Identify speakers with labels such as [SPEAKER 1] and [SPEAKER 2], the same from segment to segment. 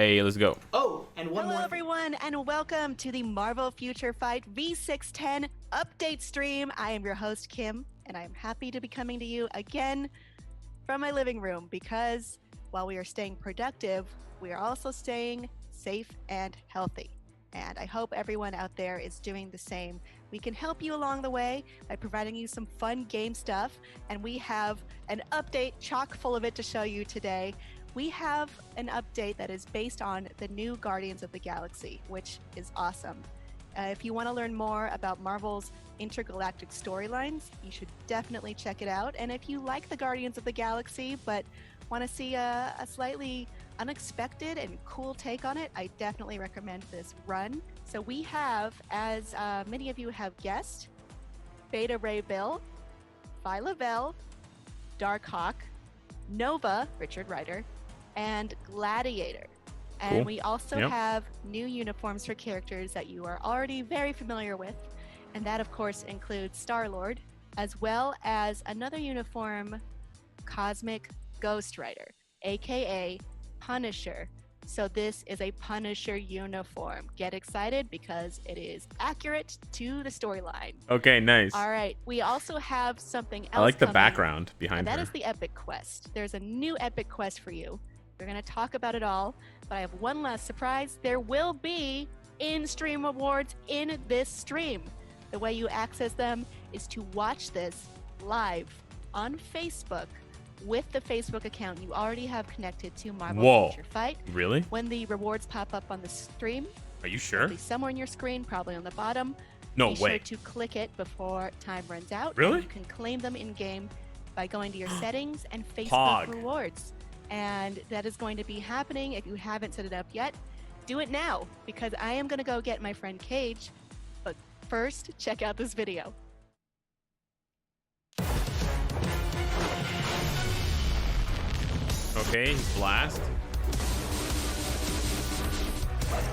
[SPEAKER 1] Hey, let's go.
[SPEAKER 2] Oh, and one
[SPEAKER 3] Hello
[SPEAKER 2] more.
[SPEAKER 3] everyone, and welcome to the Marvel Future Fight V610 update stream. I am your host, Kim, and I am happy to be coming to you again from my living room because while we are staying productive, we are also staying safe and healthy. And I hope everyone out there is doing the same. We can help you along the way by providing you some fun game stuff, and we have an update chock full of it to show you today. We have an update that is based on the new Guardians of the Galaxy, which is awesome. If you want to learn more about Marvel's intergalactic storylines, you should definitely check it out. And if you like the Guardians of the Galaxy but want to see a slightly unexpected and cool take on it, I definitely recommend this run. So we have, as many of you have guessed, Beta Ray Bill, Phyla-Vell, Darkhawk, Nova, Richard Rider, and Gladiator. And
[SPEAKER 1] Cool.
[SPEAKER 3] we also have new uniforms for characters that you are already very familiar with. And that, of course, includes Star-Lord, as well as another uniform, Cosmic Ghost Rider, aka Punisher. So this is a Punisher uniform. Get excited because it is accurate to the storyline.
[SPEAKER 1] Okay, nice.
[SPEAKER 3] All right, we also have something else
[SPEAKER 1] I like the
[SPEAKER 3] coming,
[SPEAKER 1] background behind
[SPEAKER 3] and that
[SPEAKER 1] her.
[SPEAKER 3] is the Epic Quest. There's a new Epic Quest for you. We're going to talk about it all, but I have one last surprise. There will be in-stream rewards in this stream. The way you access them is to watch this live on Facebook with the Facebook account you already have connected to Marvel Future Fight.
[SPEAKER 1] Really?
[SPEAKER 3] When the rewards pop up on the stream,
[SPEAKER 1] Are you sure?
[SPEAKER 3] it'll be somewhere on your screen, probably on the bottom.
[SPEAKER 1] No
[SPEAKER 3] Be
[SPEAKER 1] way.
[SPEAKER 3] sure to click it before time runs out.
[SPEAKER 1] Really?
[SPEAKER 3] And you can claim them in-game by going to your settings and Facebook
[SPEAKER 1] Pog.
[SPEAKER 3] rewards. And that is going to be happening. If you haven't set it up yet, do it now, because I am going to go get my friend Cage. But first, check out this video.
[SPEAKER 1] Okay, he's Blast.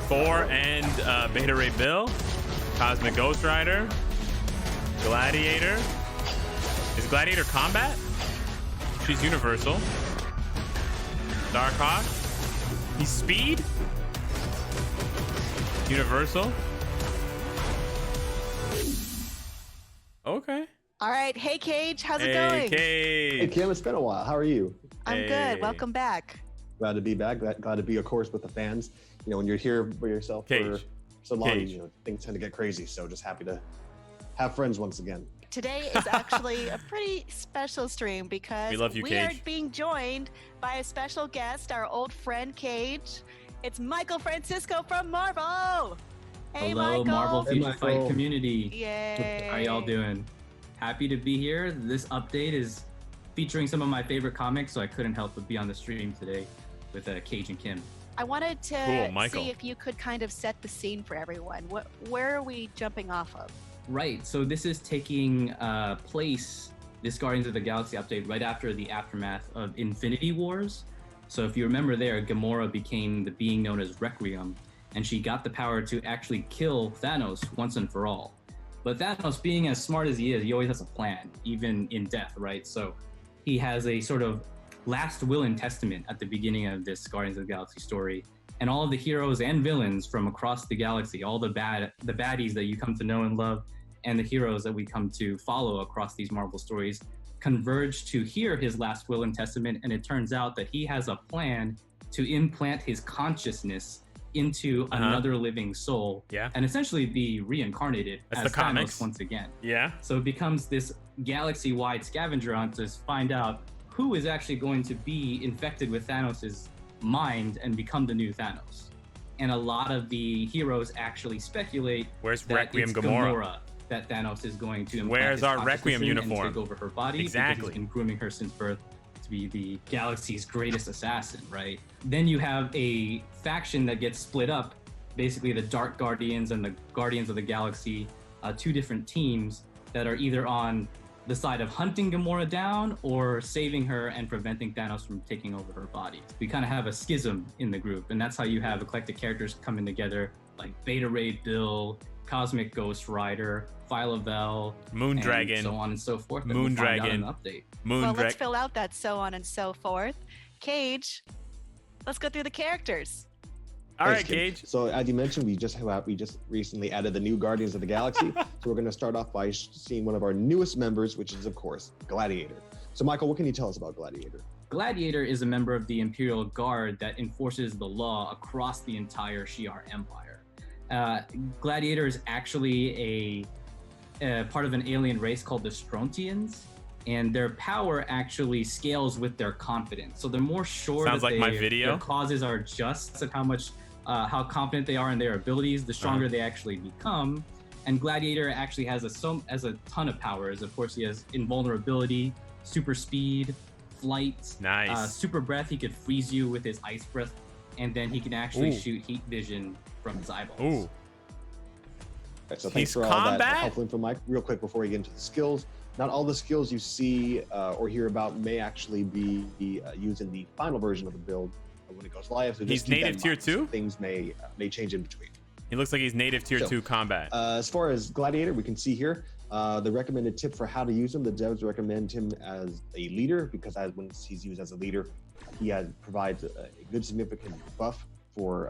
[SPEAKER 1] Thor and Beta Ray Bill. Cosmic Ghost Rider. Gladiator. Is Gladiator combat? She's universal. Darkhawk. He's speed. Universal. Okay.
[SPEAKER 3] All right. Hey, Cage. How's it
[SPEAKER 1] Hey,
[SPEAKER 3] going?
[SPEAKER 1] Cage.
[SPEAKER 4] Hey Kim, it's been a while. How are you?
[SPEAKER 3] I'm
[SPEAKER 1] Hey.
[SPEAKER 3] good. Welcome back.
[SPEAKER 4] Glad to be back. Glad to be, of course, with the fans. You know, when you're here by yourself for
[SPEAKER 1] Cage.
[SPEAKER 4] so long,
[SPEAKER 1] Cage.
[SPEAKER 4] you know, things tend to get crazy. So just happy to have friends once again.
[SPEAKER 3] Today is actually a pretty special stream because
[SPEAKER 1] We love you,
[SPEAKER 3] are
[SPEAKER 1] Cage.
[SPEAKER 3] being joined by a special guest, our old friend Cage. It's Michael Francisco from Marvel. Hey,
[SPEAKER 2] Hello,
[SPEAKER 3] Michael.
[SPEAKER 2] Marvel
[SPEAKER 4] Hey,
[SPEAKER 2] Future
[SPEAKER 4] Michael.
[SPEAKER 2] Fight community.
[SPEAKER 3] Yay.
[SPEAKER 2] How y'all doing? Happy to be here. This update is featuring some of my favorite comics, so I couldn't help but be on the stream today with Cage and Kim.
[SPEAKER 3] I wanted to
[SPEAKER 1] Cool, Michael.
[SPEAKER 3] see if you could kind of set the scene for everyone. Where are we jumping off of?
[SPEAKER 2] Right, so this is taking place, this Guardians of the Galaxy update, right after the aftermath of Infinity Wars. So if you remember there, Gamora became the being known as Requiem, and she got the power to actually kill Thanos once and for all. But Thanos, being as smart as he is, he always has a plan, even in death, right? So he has a sort of last will and testament at the beginning of this Guardians of the Galaxy story. And all of the heroes and villains from across the galaxy, all the baddies that you come to know and love, and the heroes that we come to follow across these Marvel stories, converge to hear his last will and testament. And it turns out that he has a plan to implant his consciousness into another living soul,
[SPEAKER 1] Yeah.
[SPEAKER 2] and essentially be reincarnated
[SPEAKER 1] That's
[SPEAKER 2] as
[SPEAKER 1] the comics.
[SPEAKER 2] Thanos once again.
[SPEAKER 1] Yeah.
[SPEAKER 2] So it becomes this galaxy-wide scavenger hunt to find out who is actually going to be infected with Thanos' mind and become the new Thanos. And a lot of the heroes actually speculate
[SPEAKER 1] Where's
[SPEAKER 2] that
[SPEAKER 1] Requiem
[SPEAKER 2] it's
[SPEAKER 1] Gamora?
[SPEAKER 2] that Thanos is going to implant
[SPEAKER 1] Where's
[SPEAKER 2] his
[SPEAKER 1] our
[SPEAKER 2] consciousness
[SPEAKER 1] Requiem
[SPEAKER 2] in
[SPEAKER 1] uniform?
[SPEAKER 2] and take over her body, because
[SPEAKER 1] Exactly.
[SPEAKER 2] he's been grooming her since birth to be the galaxy's greatest assassin, right? Then you have a faction that gets split up, basically the Dark Guardians and the Guardians of the Galaxy, two different teams that are either on the side of hunting Gamora down or saving her and preventing Thanos from taking over her body. We kind of have a schism in the group, and that's how you have eclectic characters coming together, like Beta Ray Bill, Cosmic Ghost Rider, Phyla-Vell,
[SPEAKER 1] Moondragon.
[SPEAKER 2] and so on and so forth. that
[SPEAKER 1] Moondragon.
[SPEAKER 2] we'll find out in the update.
[SPEAKER 3] Well, let's
[SPEAKER 1] Moondragon.
[SPEAKER 3] fill out that so on and so forth. Cage, let's go through the characters.
[SPEAKER 1] All
[SPEAKER 4] Thanks,
[SPEAKER 1] right,
[SPEAKER 4] Kim.
[SPEAKER 1] Cage.
[SPEAKER 4] So as you mentioned, we just recently added the new Guardians of the Galaxy. So we're going to start off by seeing one of our newest members, which is of course Gladiator. So Michael, what can you tell us about Gladiator?
[SPEAKER 2] Gladiator is a member of the Imperial Guard that enforces the law across the entire Shi'ar Empire. Gladiator is actually a part of an alien race called the Strontians, and their power actually scales with their confidence. So they're more sure
[SPEAKER 1] Sounds
[SPEAKER 2] that
[SPEAKER 1] like my video.
[SPEAKER 2] their causes are just, and how confident they are in their abilities, the stronger they actually become. And Gladiator actually has a ton of powers. Of course, he has invulnerability, super speed, flight,
[SPEAKER 1] Nice.
[SPEAKER 2] super breath. He could freeze you with his ice breath, and then he can actually shoot heat vision from his eyeballs.
[SPEAKER 1] Ooh.
[SPEAKER 4] Right, so thanks
[SPEAKER 1] He's
[SPEAKER 4] for all
[SPEAKER 1] combat?
[SPEAKER 4] that helpful info, Mike. Real quick before we get into the skills, not all the skills you see or hear about may actually be used in the final version of the build when it goes live. So
[SPEAKER 1] He's
[SPEAKER 4] just keep that
[SPEAKER 1] native
[SPEAKER 4] in
[SPEAKER 1] tier
[SPEAKER 4] mind.
[SPEAKER 1] 2?
[SPEAKER 4] Things may change in between.
[SPEAKER 1] He looks like he's native tier
[SPEAKER 4] So,
[SPEAKER 1] 2 combat.
[SPEAKER 4] As far as Gladiator, we can see here the recommended tip for how to use him. The devs recommend him as a leader because when he's used as a leader, he provides a good significant buff for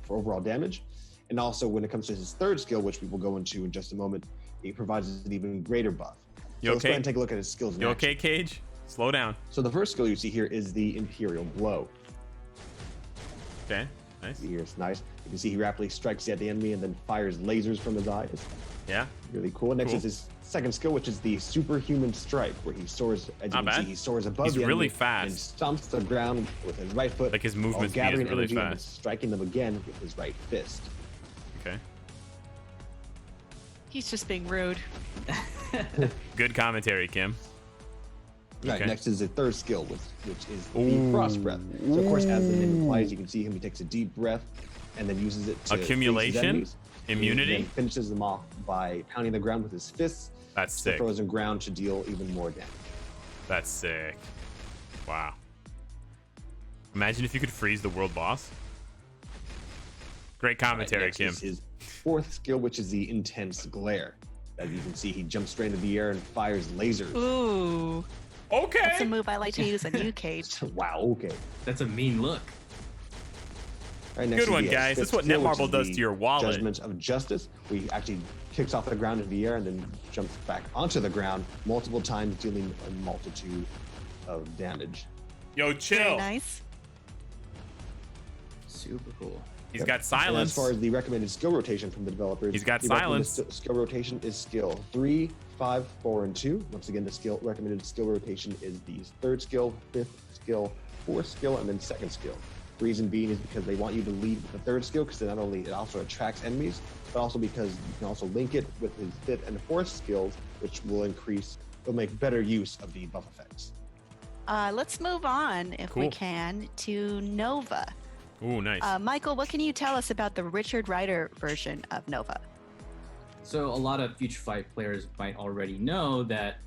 [SPEAKER 4] overall damage. And also when it comes to his third skill, which we will go into in just a moment, he provides an even greater buff.
[SPEAKER 1] You
[SPEAKER 4] So let's go
[SPEAKER 1] okay?
[SPEAKER 4] ahead and take a look at his skills.
[SPEAKER 1] You okay, Cage? Slow down.
[SPEAKER 4] So the first skill you see here is the Imperial Blow.
[SPEAKER 1] Okay, nice.
[SPEAKER 4] See here, it's nice. You can see he rapidly strikes at the enemy and then fires lasers from his eyes.
[SPEAKER 1] Yeah.
[SPEAKER 4] Really cool. Next
[SPEAKER 1] Cool.
[SPEAKER 4] is his second skill, which is the Superhuman Strike, where he soars. As you
[SPEAKER 1] Not
[SPEAKER 4] can see,
[SPEAKER 1] bad.
[SPEAKER 4] he soars above
[SPEAKER 1] He's
[SPEAKER 4] the enemy
[SPEAKER 1] really fast.
[SPEAKER 4] and stomps the ground with his right foot.
[SPEAKER 1] Like his
[SPEAKER 4] while
[SPEAKER 1] movement speed is
[SPEAKER 4] gathering
[SPEAKER 1] really
[SPEAKER 4] energy and
[SPEAKER 1] fast.
[SPEAKER 4] striking them again with his right fist.
[SPEAKER 1] Okay.
[SPEAKER 3] He's just being rude.
[SPEAKER 1] Good commentary, Kim.
[SPEAKER 4] Right.
[SPEAKER 1] Okay.
[SPEAKER 4] Next is the third skill, which is the
[SPEAKER 1] Ooh.
[SPEAKER 4] Frost Breath. So of course, as the name implies, you can see him. He takes a deep breath and then uses it to freeze his
[SPEAKER 1] Accumulation?
[SPEAKER 4] enemies.
[SPEAKER 1] Immunity?
[SPEAKER 4] And then finishes them off by pounding the ground with his fists.
[SPEAKER 1] That's
[SPEAKER 4] The
[SPEAKER 1] sick.
[SPEAKER 4] frozen ground to deal even more damage.
[SPEAKER 1] That's sick. Wow. Imagine if you could freeze the world boss. Great commentary,
[SPEAKER 4] Next
[SPEAKER 1] Kim.
[SPEAKER 4] is his fourth skill, which is the Intense Glare. As you can see, he jumps straight into the air and fires lasers.
[SPEAKER 3] Ooh, that's a
[SPEAKER 1] Okay.
[SPEAKER 3] move I like to use on you, Cage.
[SPEAKER 4] Wow, okay.
[SPEAKER 2] That's a mean look.
[SPEAKER 4] Right, next
[SPEAKER 1] Good
[SPEAKER 4] is
[SPEAKER 1] one,
[SPEAKER 4] the
[SPEAKER 1] guys.
[SPEAKER 4] fifth
[SPEAKER 1] That's what
[SPEAKER 4] skill, which
[SPEAKER 1] Netmarble
[SPEAKER 4] is
[SPEAKER 1] does
[SPEAKER 4] the
[SPEAKER 1] to your wallet.
[SPEAKER 4] Judgment of Justice. Where he actually kicks off the ground into the air and then jumps back onto the ground multiple times, dealing a multitude of damage.
[SPEAKER 1] Yo,
[SPEAKER 3] Very
[SPEAKER 1] chill.
[SPEAKER 3] nice.
[SPEAKER 2] Super cool.
[SPEAKER 1] He's
[SPEAKER 4] Yep.
[SPEAKER 1] got
[SPEAKER 4] And
[SPEAKER 1] silence.
[SPEAKER 4] as far as the recommended skill rotation from the developers,
[SPEAKER 1] He's got
[SPEAKER 4] the recommended
[SPEAKER 1] silence.
[SPEAKER 4] Skill rotation is skill 3, 5, 4, and 2. Once again, the recommended skill rotation is the third skill, fifth skill, fourth skill, and then second skill. The reason being is because they want you to lead with the third skill because it also attracts enemies, but also because you can also link it with his fifth and fourth skills, which will make better use of the buff effects.
[SPEAKER 3] Let's move on, if we
[SPEAKER 1] Cool.
[SPEAKER 3] can, to Nova.
[SPEAKER 1] Ooh, nice.
[SPEAKER 3] Michael, what can you tell us about the Richard Rider version of Nova?
[SPEAKER 2] So a lot of Future Fight players might already know that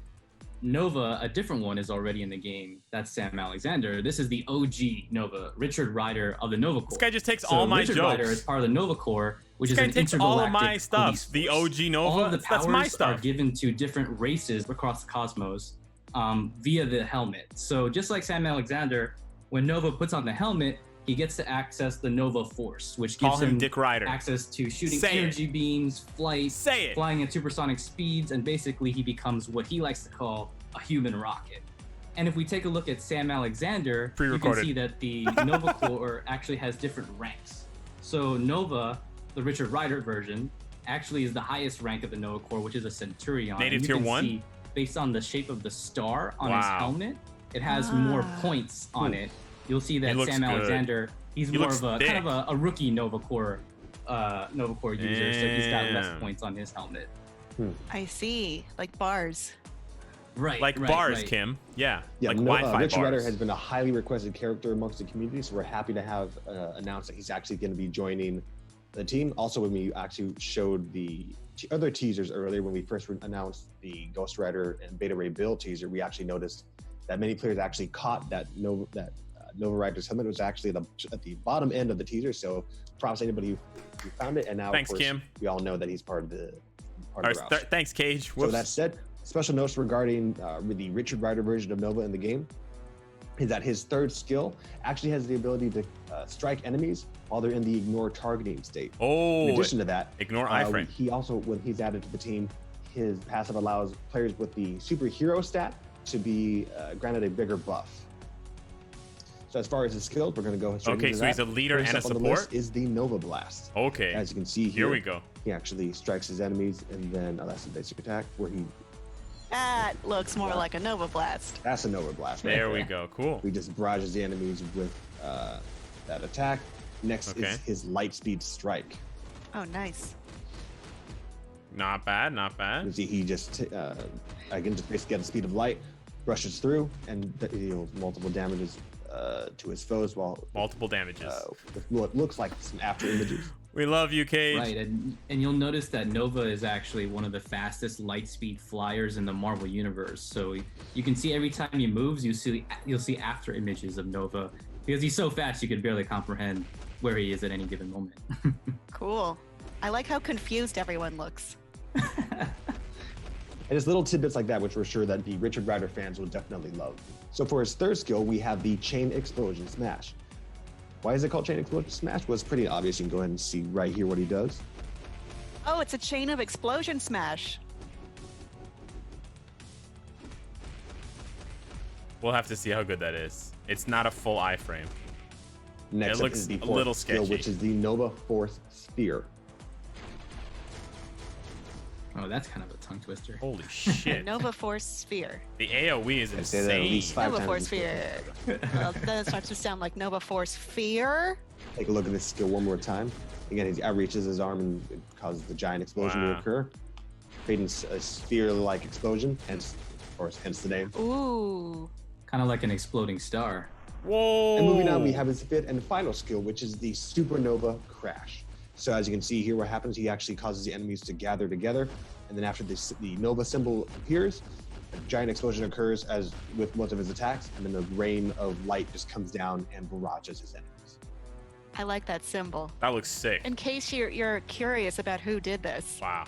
[SPEAKER 2] Nova, a different one, is already in the game. That's Sam Alexander. This is the OG Nova, Richard Rider of the Nova Corps.
[SPEAKER 1] This guy just takes
[SPEAKER 2] So
[SPEAKER 1] all my
[SPEAKER 2] Richard
[SPEAKER 1] jokes.
[SPEAKER 2] Rider is part of the Nova Corps, which
[SPEAKER 1] This
[SPEAKER 2] is
[SPEAKER 1] guy
[SPEAKER 2] an
[SPEAKER 1] takes all of my
[SPEAKER 2] intergalactic
[SPEAKER 1] stuff.
[SPEAKER 2] police
[SPEAKER 1] The
[SPEAKER 2] force.
[SPEAKER 1] OG Nova.
[SPEAKER 2] All of the
[SPEAKER 1] That's
[SPEAKER 2] powers
[SPEAKER 1] my
[SPEAKER 2] are
[SPEAKER 1] stuff.
[SPEAKER 2] given to different races across the cosmos via the helmet. So just like Sam Alexander, when Nova puts on the helmet, he gets to access the Nova Force, which gives
[SPEAKER 1] Call him Dick Rider.
[SPEAKER 2] access to shooting
[SPEAKER 1] Say it.
[SPEAKER 2] energy beams, flight,
[SPEAKER 1] Say it.
[SPEAKER 2] flying at supersonic speeds, and basically he becomes what he likes to call a human rocket. And if we take a look at Sam Alexander, you can
[SPEAKER 1] Pre-recorded.
[SPEAKER 2] see that the Nova Corps actually has different ranks. So Nova, the Richard Rider version, actually is the highest rank of the Nova Corps, which is a Centurion.
[SPEAKER 1] Native
[SPEAKER 2] And you
[SPEAKER 1] tier
[SPEAKER 2] can
[SPEAKER 1] 1?
[SPEAKER 2] see, based on the shape of the star on his
[SPEAKER 1] Wow.
[SPEAKER 2] helmet, it has more
[SPEAKER 3] Ah.
[SPEAKER 2] points on it. You'll see
[SPEAKER 1] He
[SPEAKER 2] that
[SPEAKER 1] looks
[SPEAKER 2] Sam
[SPEAKER 1] good.
[SPEAKER 2] Alexander, he's
[SPEAKER 1] He
[SPEAKER 2] more
[SPEAKER 1] looks
[SPEAKER 2] of a
[SPEAKER 1] thick.
[SPEAKER 2] kind of a rookie Nova Corps user, so he's got less
[SPEAKER 1] Damn.
[SPEAKER 2] points on his helmet.
[SPEAKER 3] I see, like bars.
[SPEAKER 2] Right,
[SPEAKER 1] Like
[SPEAKER 2] right,
[SPEAKER 1] bars,
[SPEAKER 2] right.
[SPEAKER 1] Kim. Yeah.
[SPEAKER 4] Yeah,
[SPEAKER 1] like
[SPEAKER 4] no,
[SPEAKER 1] Wi-Fi
[SPEAKER 4] Richard Rider
[SPEAKER 1] bars.
[SPEAKER 4] has been a highly requested character amongst the community, so we're happy to have announced that he's actually going to be joining the team. Also, when we actually showed the other teasers earlier, when we first announced the Ghost Rider and Beta Ray Bill teaser, we actually noticed that many players actually caught that Nova Rider's helmet was actually at the bottom end of the teaser. So props to anybody who found it. And now,
[SPEAKER 1] Thanks,
[SPEAKER 4] of course,
[SPEAKER 1] Kim.
[SPEAKER 4] we all know that he's part of the
[SPEAKER 1] All right,
[SPEAKER 4] roster.
[SPEAKER 1] thanks, Cage.
[SPEAKER 4] So
[SPEAKER 1] Whoops.
[SPEAKER 4] that said, special notes regarding the Richard Rider version of Nova in the game. is that his third skill actually has the ability to strike enemies while they're in the ignore targeting state.
[SPEAKER 1] Oh,
[SPEAKER 4] in addition to that,
[SPEAKER 1] ignore iframe.
[SPEAKER 4] he also, when he's added to the team, his passive allows players with the superhero stat to be granted a bigger buff. So as far as his skills, we're going to go straight
[SPEAKER 1] Okay,
[SPEAKER 4] into
[SPEAKER 1] so
[SPEAKER 4] that.
[SPEAKER 1] he's a leader
[SPEAKER 4] First
[SPEAKER 1] and a
[SPEAKER 4] up on the
[SPEAKER 1] support?
[SPEAKER 4] list is the Nova Blast.
[SPEAKER 1] Okay.
[SPEAKER 4] As you can see here,
[SPEAKER 1] we go.
[SPEAKER 4] he actually strikes his enemies, and then that's a basic attack where he.
[SPEAKER 3] That looks more like a Nova Blast.
[SPEAKER 4] That's a Nova Blast. Right
[SPEAKER 1] There we go. Cool.
[SPEAKER 4] He just barrages the enemies with that attack. Next is his light speed strike.
[SPEAKER 3] Oh, nice.
[SPEAKER 1] Not bad, not
[SPEAKER 4] You
[SPEAKER 1] bad.
[SPEAKER 4] see, he just again just basically at the speed of light, rushes through and deals multiple damages to his foes while
[SPEAKER 1] Multiple damages.
[SPEAKER 4] with what looks like some after images.
[SPEAKER 1] We love you, Cage.
[SPEAKER 2] Right, and you'll notice that Nova is actually one of the fastest light speed flyers in the Marvel universe. So you can see every time he moves, you'll see after images of Nova because he's so fast you can barely comprehend where he is at any given moment.
[SPEAKER 3] Cool. I like how confused everyone looks.
[SPEAKER 4] And it's little tidbits like that, which we're sure that the Richard Rider fans will definitely love. So for his third skill, we have the Chain Explosion Smash. Why is it called Chain Explosion Smash? Well, it's pretty obvious. You can go ahead and see right here what he does.
[SPEAKER 3] Oh, it's a chain of explosion smash.
[SPEAKER 1] We'll have to see how good that is. It's not a full iframe.
[SPEAKER 4] Next
[SPEAKER 1] It
[SPEAKER 4] up
[SPEAKER 1] looks
[SPEAKER 4] is the
[SPEAKER 1] a
[SPEAKER 4] fourth
[SPEAKER 1] little
[SPEAKER 4] skill,
[SPEAKER 1] sketchy.
[SPEAKER 4] which is the Nova Force Sphere.
[SPEAKER 2] Oh, that's kind of a tongue twister.
[SPEAKER 1] Holy shit.
[SPEAKER 3] Nova Force Sphere.
[SPEAKER 1] The AoE is
[SPEAKER 4] I say that at
[SPEAKER 1] insane.
[SPEAKER 4] least 5
[SPEAKER 3] Nova
[SPEAKER 4] times.
[SPEAKER 3] Force
[SPEAKER 4] in
[SPEAKER 3] Sphere. Well, then it starts to sound like Nova Force Fear.
[SPEAKER 4] Take a look at this skill one more time. Again, he outreaches his arm and it causes the giant explosion to
[SPEAKER 1] Wow.
[SPEAKER 4] occur, creating a sphere-like explosion, hence the name.
[SPEAKER 3] Ooh.
[SPEAKER 2] Kind of like an exploding star.
[SPEAKER 1] Whoa.
[SPEAKER 4] And moving on, we have his fifth and final skill, which is the Supernova Crash. So as you can see here, what happens, he actually causes the enemies to gather together, and then after the Nova symbol appears, a giant explosion occurs as with most of his attacks, and then a rain of light just comes down and barrages his enemies.
[SPEAKER 3] I like that symbol.
[SPEAKER 1] That looks sick.
[SPEAKER 3] In case you're curious about who did this.
[SPEAKER 1] Wow.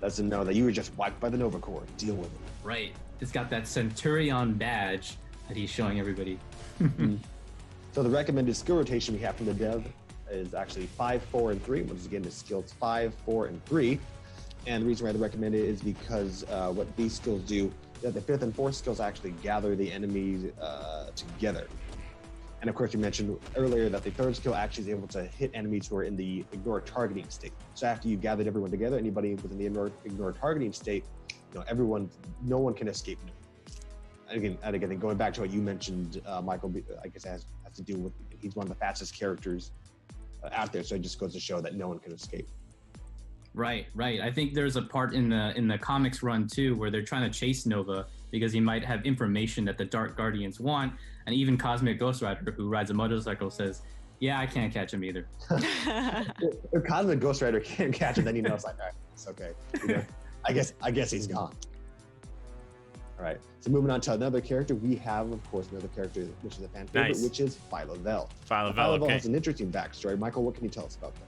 [SPEAKER 4] Lets them know that you were just wiped by the Nova Corps. Deal with it.
[SPEAKER 2] Right. It's got that Centurion badge that he's showing everybody.
[SPEAKER 4] So the recommended skill rotation we have from the dev is actually 5, 4, and 3. Once again, the skills 5, 4, and 3. And the reason why they recommend it is because what these skills do, the fifth and fourth skills actually gather the enemies together. And of course, you mentioned earlier that the third skill actually is able to hit enemies who are in the ignore targeting state. So after you've gathered everyone together, anybody within the ignore targeting state, no one can escape. And again, going back to what you mentioned, Michael, I guess it has to do with he's one of the fastest characters out there. So it just goes to show that no one can escape.
[SPEAKER 2] Right. I think there's a part in the comics run too where they're trying to chase Nova because he might have information that the Dark Guardians want, and even Cosmic Ghost Rider, who rides a motorcycle, says, "Yeah, I can't catch him either."
[SPEAKER 4] If Cosmic Ghost Rider can't catch him, then it's like, all right, it's okay. I guess he's gone. All right. So moving on to another character, we have, of course, another character which is a fan favorite,
[SPEAKER 1] Nice.
[SPEAKER 4] which is Phyla-Vell.
[SPEAKER 1] Phyla-Vell, okay.
[SPEAKER 4] has an interesting backstory. Michael, what can you tell us about that?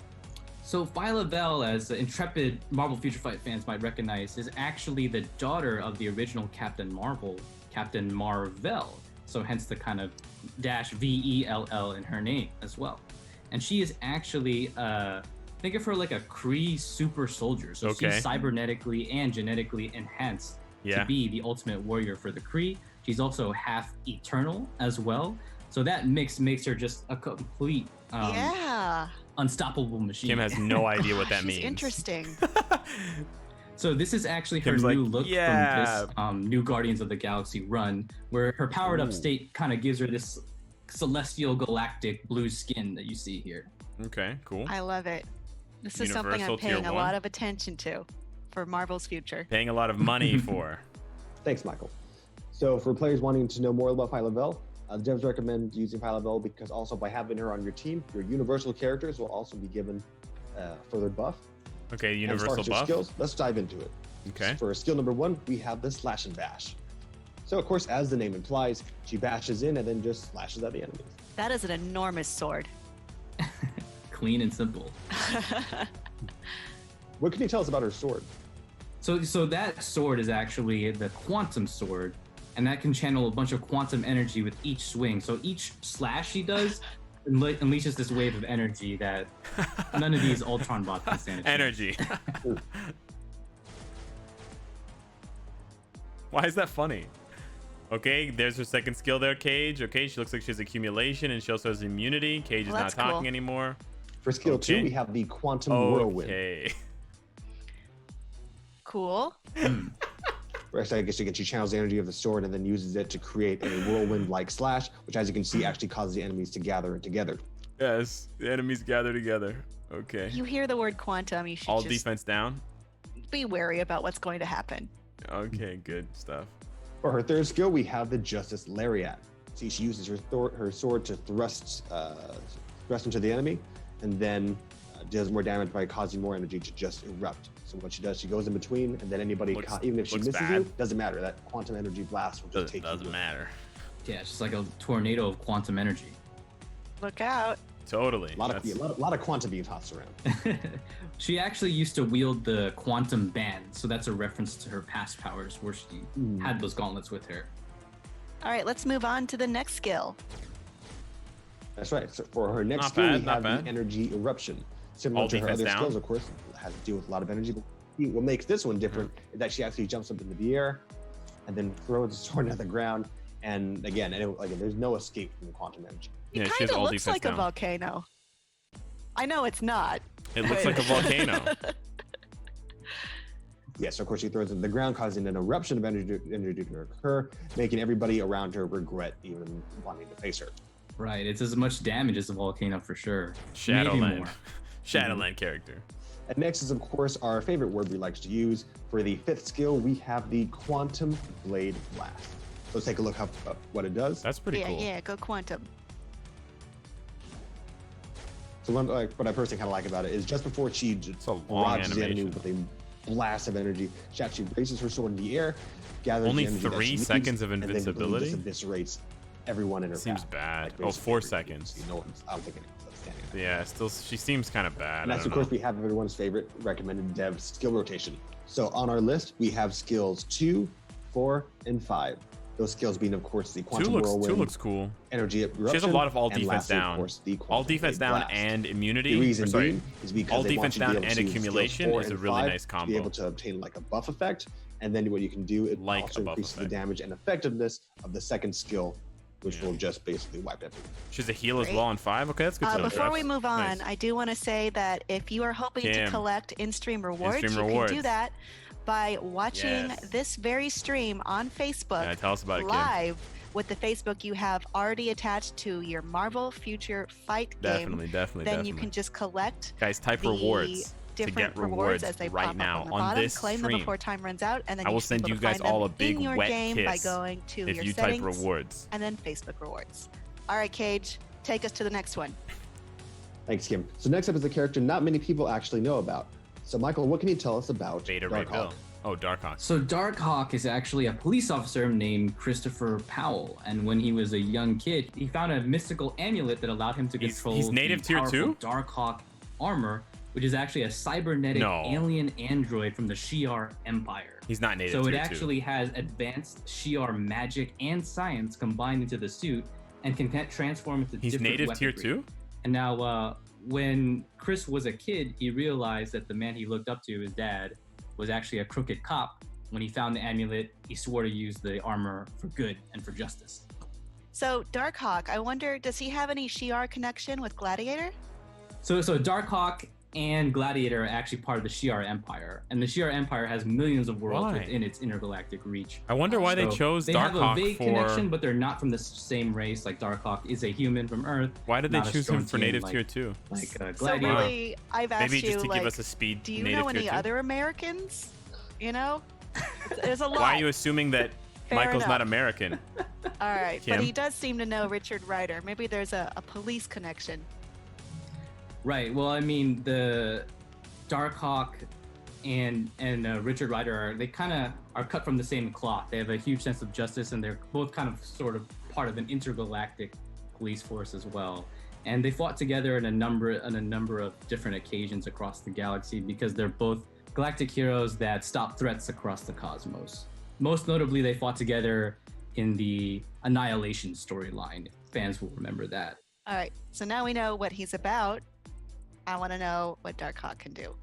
[SPEAKER 2] So Phyla-Vell, as intrepid Marvel Future Fight fans might recognize, is actually the daughter of the original Captain Marvel, Captain Mar-Vell. So hence the kind of -VELL in her name as well. And she is actually, think of her like a Kree super soldier. So
[SPEAKER 1] Okay.
[SPEAKER 2] she's cybernetically and genetically enhanced
[SPEAKER 1] Yeah.
[SPEAKER 2] to be the ultimate warrior for the Kree. She's also half eternal as well. So that mix makes her just a complete
[SPEAKER 3] Yeah.
[SPEAKER 2] unstoppable machine.
[SPEAKER 1] Kim has no idea what that
[SPEAKER 3] She's
[SPEAKER 1] means.
[SPEAKER 3] interesting.
[SPEAKER 2] So this is actually her
[SPEAKER 1] Kim's like,
[SPEAKER 2] new look
[SPEAKER 1] yeah.
[SPEAKER 2] from this new Guardians of the Galaxy run, where her powered up
[SPEAKER 1] Ooh.
[SPEAKER 2] state kind of gives her this celestial galactic blue skin that you see here.
[SPEAKER 1] Okay, cool.
[SPEAKER 3] I love it. This is something
[SPEAKER 1] Universal
[SPEAKER 3] I'm paying
[SPEAKER 1] Tier
[SPEAKER 3] a
[SPEAKER 1] 1.
[SPEAKER 3] lot of attention to for Marvel's future.
[SPEAKER 1] Paying a lot of money for.
[SPEAKER 4] Thanks, Michael. So for players wanting to know more about Phyla-Vell, the devs recommend using Phyla-Vell because also by having her on your team, your universal characters will also be given further buff.
[SPEAKER 1] Okay,
[SPEAKER 4] And as far
[SPEAKER 1] universal
[SPEAKER 4] as her
[SPEAKER 1] buff.
[SPEAKER 4] skills, let's dive into it.
[SPEAKER 1] Okay.
[SPEAKER 4] For skill number 1, we have the Slash and Bash. So of course, as the name implies, she bashes in and then just slashes at the enemies.
[SPEAKER 3] That is an enormous sword.
[SPEAKER 2] Clean and simple.
[SPEAKER 4] What can you tell us about her sword?
[SPEAKER 2] So that sword is actually the Quantum Sword, and that can channel a bunch of quantum energy with each swing. So each slash she does unleashes this wave of energy that none of these Ultron bots can stand a chance.
[SPEAKER 1] Energy. Why is that funny? Okay, there's her second skill there, Cage. Okay, she looks like she has accumulation, and she also has immunity. Cage is
[SPEAKER 3] Well,
[SPEAKER 1] not
[SPEAKER 3] that's cool.
[SPEAKER 1] talking anymore.
[SPEAKER 4] For skill
[SPEAKER 1] Okay.
[SPEAKER 4] 2, we have the Quantum Whirlwind.
[SPEAKER 1] Okay.
[SPEAKER 3] Cool.
[SPEAKER 4] Where I guess she channels the energy of the sword and then uses it to create a whirlwind-like slash, which, as you can see, actually causes the enemies to gather together.
[SPEAKER 1] Yes, the enemies gather together. Okay.
[SPEAKER 3] You hear the word quantum, you should
[SPEAKER 1] All
[SPEAKER 3] just
[SPEAKER 1] defense down.
[SPEAKER 3] be wary about what's going to happen.
[SPEAKER 1] Okay, good stuff.
[SPEAKER 4] For her third skill, we have the Justice Lariat. See, she uses her sword to thrust into the enemy, and then does more damage by causing more energy to just erupt. So what she does, she goes in between, and then anybody, even if she
[SPEAKER 1] looks
[SPEAKER 4] misses
[SPEAKER 1] bad.
[SPEAKER 4] you, doesn't matter. That quantum energy blast will just take you.
[SPEAKER 1] Doesn't matter.
[SPEAKER 2] Yeah, it's just like a tornado of quantum energy.
[SPEAKER 3] Look out.
[SPEAKER 1] Totally.
[SPEAKER 4] A lot of quantum being tossed around.
[SPEAKER 2] She actually used to wield the quantum band, so that's a reference to her past powers where she had those gauntlets with her.
[SPEAKER 3] All right, let's move on to the next skill.
[SPEAKER 4] That's right. So for her next
[SPEAKER 1] Not
[SPEAKER 4] skill,
[SPEAKER 1] bad,
[SPEAKER 4] we
[SPEAKER 1] not
[SPEAKER 4] have
[SPEAKER 1] bad.
[SPEAKER 4] the Energy Eruption. Similar
[SPEAKER 1] All
[SPEAKER 4] to her
[SPEAKER 1] defense
[SPEAKER 4] other
[SPEAKER 1] down.
[SPEAKER 4] skills, of course, it has to do with a lot of energy. But what makes this one different is that she actually jumps up into the air and then throws the sword into the ground. And again, there's no escape from the quantum energy.
[SPEAKER 1] Yeah,
[SPEAKER 3] It
[SPEAKER 1] she has
[SPEAKER 3] kind of
[SPEAKER 1] all
[SPEAKER 3] looks
[SPEAKER 1] defense
[SPEAKER 3] like
[SPEAKER 1] down.
[SPEAKER 3] a volcano. I know it's not.
[SPEAKER 1] It looks like a volcano.
[SPEAKER 4] Yes, of course, she throws it into the ground, causing an eruption of energy to occur, making everybody around her regret even wanting to face her.
[SPEAKER 2] Right, it's as much damage as a volcano for sure. Maybe
[SPEAKER 1] Shadowland.
[SPEAKER 2] more.
[SPEAKER 1] Shadowland character.
[SPEAKER 4] And next is, of course, our favorite word we like to use. For the fifth skill, we have the Quantum Blade Blast. Let's take a look at what it does.
[SPEAKER 1] That's pretty cool.
[SPEAKER 3] Yeah, go quantum.
[SPEAKER 4] So what I personally kind of like about it is just before she
[SPEAKER 1] It's a long
[SPEAKER 4] barrages the enemy
[SPEAKER 1] animation.
[SPEAKER 4] with a blast of energy, she actually raises her sword in the air, gathers
[SPEAKER 1] Only
[SPEAKER 4] the energy that
[SPEAKER 1] 3
[SPEAKER 4] she needs,
[SPEAKER 1] seconds of
[SPEAKER 4] and then
[SPEAKER 1] invincibility?
[SPEAKER 4] just eviscerates everyone in her
[SPEAKER 1] Seems
[SPEAKER 4] path.
[SPEAKER 1] bad.
[SPEAKER 4] Like,
[SPEAKER 1] Oh,
[SPEAKER 4] basically
[SPEAKER 1] 4
[SPEAKER 4] everything.
[SPEAKER 1] seconds.
[SPEAKER 4] You know, I don't think anyone's standing there.
[SPEAKER 1] Yeah, still, she seems kind of bad.
[SPEAKER 4] And
[SPEAKER 1] I
[SPEAKER 4] that's,
[SPEAKER 1] don't
[SPEAKER 4] of course,
[SPEAKER 1] know.
[SPEAKER 4] we have everyone's favorite recommended dev skill rotation. So on our list, we have skills 2, 4, and 5. Those skills being, of course, the Quantum Whirlwind,
[SPEAKER 1] 2 looks cool.
[SPEAKER 4] Energy Eruption,
[SPEAKER 1] She has a lot of all
[SPEAKER 4] and
[SPEAKER 1] defense
[SPEAKER 4] lastly,
[SPEAKER 1] down.
[SPEAKER 4] Of course, the
[SPEAKER 1] All
[SPEAKER 4] Quantum
[SPEAKER 1] defense
[SPEAKER 4] Blade
[SPEAKER 1] down
[SPEAKER 4] Blast.
[SPEAKER 1] and immunity.
[SPEAKER 4] The reason
[SPEAKER 1] sorry,
[SPEAKER 4] being is because
[SPEAKER 1] all
[SPEAKER 4] they want
[SPEAKER 1] defense
[SPEAKER 4] you to be
[SPEAKER 1] down
[SPEAKER 4] able
[SPEAKER 1] and
[SPEAKER 4] to use
[SPEAKER 1] accumulation
[SPEAKER 4] skills 4
[SPEAKER 1] is a
[SPEAKER 4] and
[SPEAKER 1] really
[SPEAKER 4] 5
[SPEAKER 1] nice
[SPEAKER 4] to be
[SPEAKER 1] combo.
[SPEAKER 4] able to obtain like a buff effect, and then what you can do, it
[SPEAKER 1] Like
[SPEAKER 4] also
[SPEAKER 1] a buff
[SPEAKER 4] increases the
[SPEAKER 1] effect.
[SPEAKER 4] damage and effectiveness of the second skill, which will just basically wipe everything.
[SPEAKER 1] She's a heal as
[SPEAKER 3] Great.
[SPEAKER 1] well on 5. Okay, that's good to know.
[SPEAKER 3] Before
[SPEAKER 1] Traps.
[SPEAKER 3] we move on,
[SPEAKER 1] Nice.
[SPEAKER 3] I do want to say that if you are hoping to
[SPEAKER 1] Kim.
[SPEAKER 3] collect in-stream rewards,
[SPEAKER 1] In-stream
[SPEAKER 3] you
[SPEAKER 1] rewards.
[SPEAKER 3] can do that by watching
[SPEAKER 1] Yes.
[SPEAKER 3] this very stream on Facebook
[SPEAKER 1] Yeah, tell us about it, Kim.
[SPEAKER 3] live with the Facebook you have already attached to your Marvel Future Fight game.
[SPEAKER 1] Definitely.
[SPEAKER 3] Then you can just collect
[SPEAKER 1] Guys, type
[SPEAKER 3] the
[SPEAKER 1] rewards to
[SPEAKER 3] different
[SPEAKER 1] get
[SPEAKER 3] rewards as they
[SPEAKER 1] right
[SPEAKER 3] pop
[SPEAKER 1] now
[SPEAKER 3] up on the
[SPEAKER 1] on
[SPEAKER 3] bottom.
[SPEAKER 1] this
[SPEAKER 3] Claim them
[SPEAKER 1] stream.
[SPEAKER 3] before time runs out, and then
[SPEAKER 1] I will
[SPEAKER 3] you should be
[SPEAKER 1] send
[SPEAKER 3] able
[SPEAKER 1] you
[SPEAKER 3] to
[SPEAKER 1] guys
[SPEAKER 3] find them
[SPEAKER 1] all a big
[SPEAKER 3] in your
[SPEAKER 1] wet
[SPEAKER 3] game by
[SPEAKER 1] kiss
[SPEAKER 3] going to
[SPEAKER 1] if
[SPEAKER 3] your
[SPEAKER 1] you
[SPEAKER 3] settings
[SPEAKER 1] type rewards.
[SPEAKER 3] and then Facebook rewards. All right, Cage, take us to the next one.
[SPEAKER 4] Thanks, Kim. So next up is a character not many people actually know about. So Michael, what can you tell us about
[SPEAKER 1] Beta Ray
[SPEAKER 4] Darkhawk?
[SPEAKER 1] Bill. Oh, Darkhawk.
[SPEAKER 2] So Darkhawk is actually a police officer named Christopher Powell, and when he was a young kid, he found a mystical amulet that allowed him to
[SPEAKER 1] He's
[SPEAKER 2] control
[SPEAKER 1] native
[SPEAKER 2] the
[SPEAKER 1] tier
[SPEAKER 2] powerful
[SPEAKER 1] 2?
[SPEAKER 2] Darkhawk armor, which is actually a cybernetic
[SPEAKER 1] No.
[SPEAKER 2] alien android from the Shi'ar Empire.
[SPEAKER 1] He's not native
[SPEAKER 2] So it
[SPEAKER 1] tier 2.
[SPEAKER 2] actually has advanced Shi'ar magic and science combined into the suit, and can transform into
[SPEAKER 1] He's
[SPEAKER 2] different
[SPEAKER 1] native tier
[SPEAKER 2] weaponry.
[SPEAKER 1] 2?
[SPEAKER 2] And now, when Chris was a kid, he realized that the man he looked up to, his dad, was actually a crooked cop. When he found the amulet, he swore to use the armor for good and for justice.
[SPEAKER 3] So, Darkhawk, I wonder, does he have any Shi'ar connection with Gladiator?
[SPEAKER 2] So Darkhawk and Gladiator are actually part of the Shi'ar Empire, and the Shi'ar Empire has millions of worlds
[SPEAKER 1] Why?
[SPEAKER 2] within its intergalactic reach.
[SPEAKER 1] I wonder why they
[SPEAKER 2] So
[SPEAKER 1] chose
[SPEAKER 2] they have a
[SPEAKER 1] Darkhawk
[SPEAKER 2] vague
[SPEAKER 1] for...
[SPEAKER 2] connection, but they're not from the same race. Like Darkhawk is a human from Earth.
[SPEAKER 1] Why did they
[SPEAKER 2] not a
[SPEAKER 1] choose him for
[SPEAKER 2] Strontian
[SPEAKER 1] native
[SPEAKER 2] like-
[SPEAKER 1] tier 2?
[SPEAKER 2] Like
[SPEAKER 3] So
[SPEAKER 2] Gladiator.
[SPEAKER 3] really, I've asked
[SPEAKER 1] Maybe
[SPEAKER 3] you,
[SPEAKER 1] just to
[SPEAKER 3] like,
[SPEAKER 1] give us a speed
[SPEAKER 3] do you
[SPEAKER 1] native
[SPEAKER 3] know
[SPEAKER 1] tier
[SPEAKER 3] any
[SPEAKER 1] 2?
[SPEAKER 3] other Americans? You know? There's a lot.
[SPEAKER 1] Why are you assuming that
[SPEAKER 3] Fair
[SPEAKER 1] Michael's not
[SPEAKER 3] enough.
[SPEAKER 1] American?
[SPEAKER 3] All right,
[SPEAKER 1] Kim?
[SPEAKER 3] but he does seem to know Richard Rider. Maybe there's a police connection.
[SPEAKER 2] Right. Well, I mean, the Darkhawk and Richard Rider they kind of are cut from the same cloth. They have a huge sense of justice, and they're both kind of sort of part of an intergalactic police force as well. And they fought together in a number of different occasions across the galaxy because they're both galactic heroes that stop threats across the cosmos. Most notably, they fought together in the Annihilation storyline. Fans will remember that.
[SPEAKER 3] All right. So now we know what he's about. I want to know what Darkhawk can do.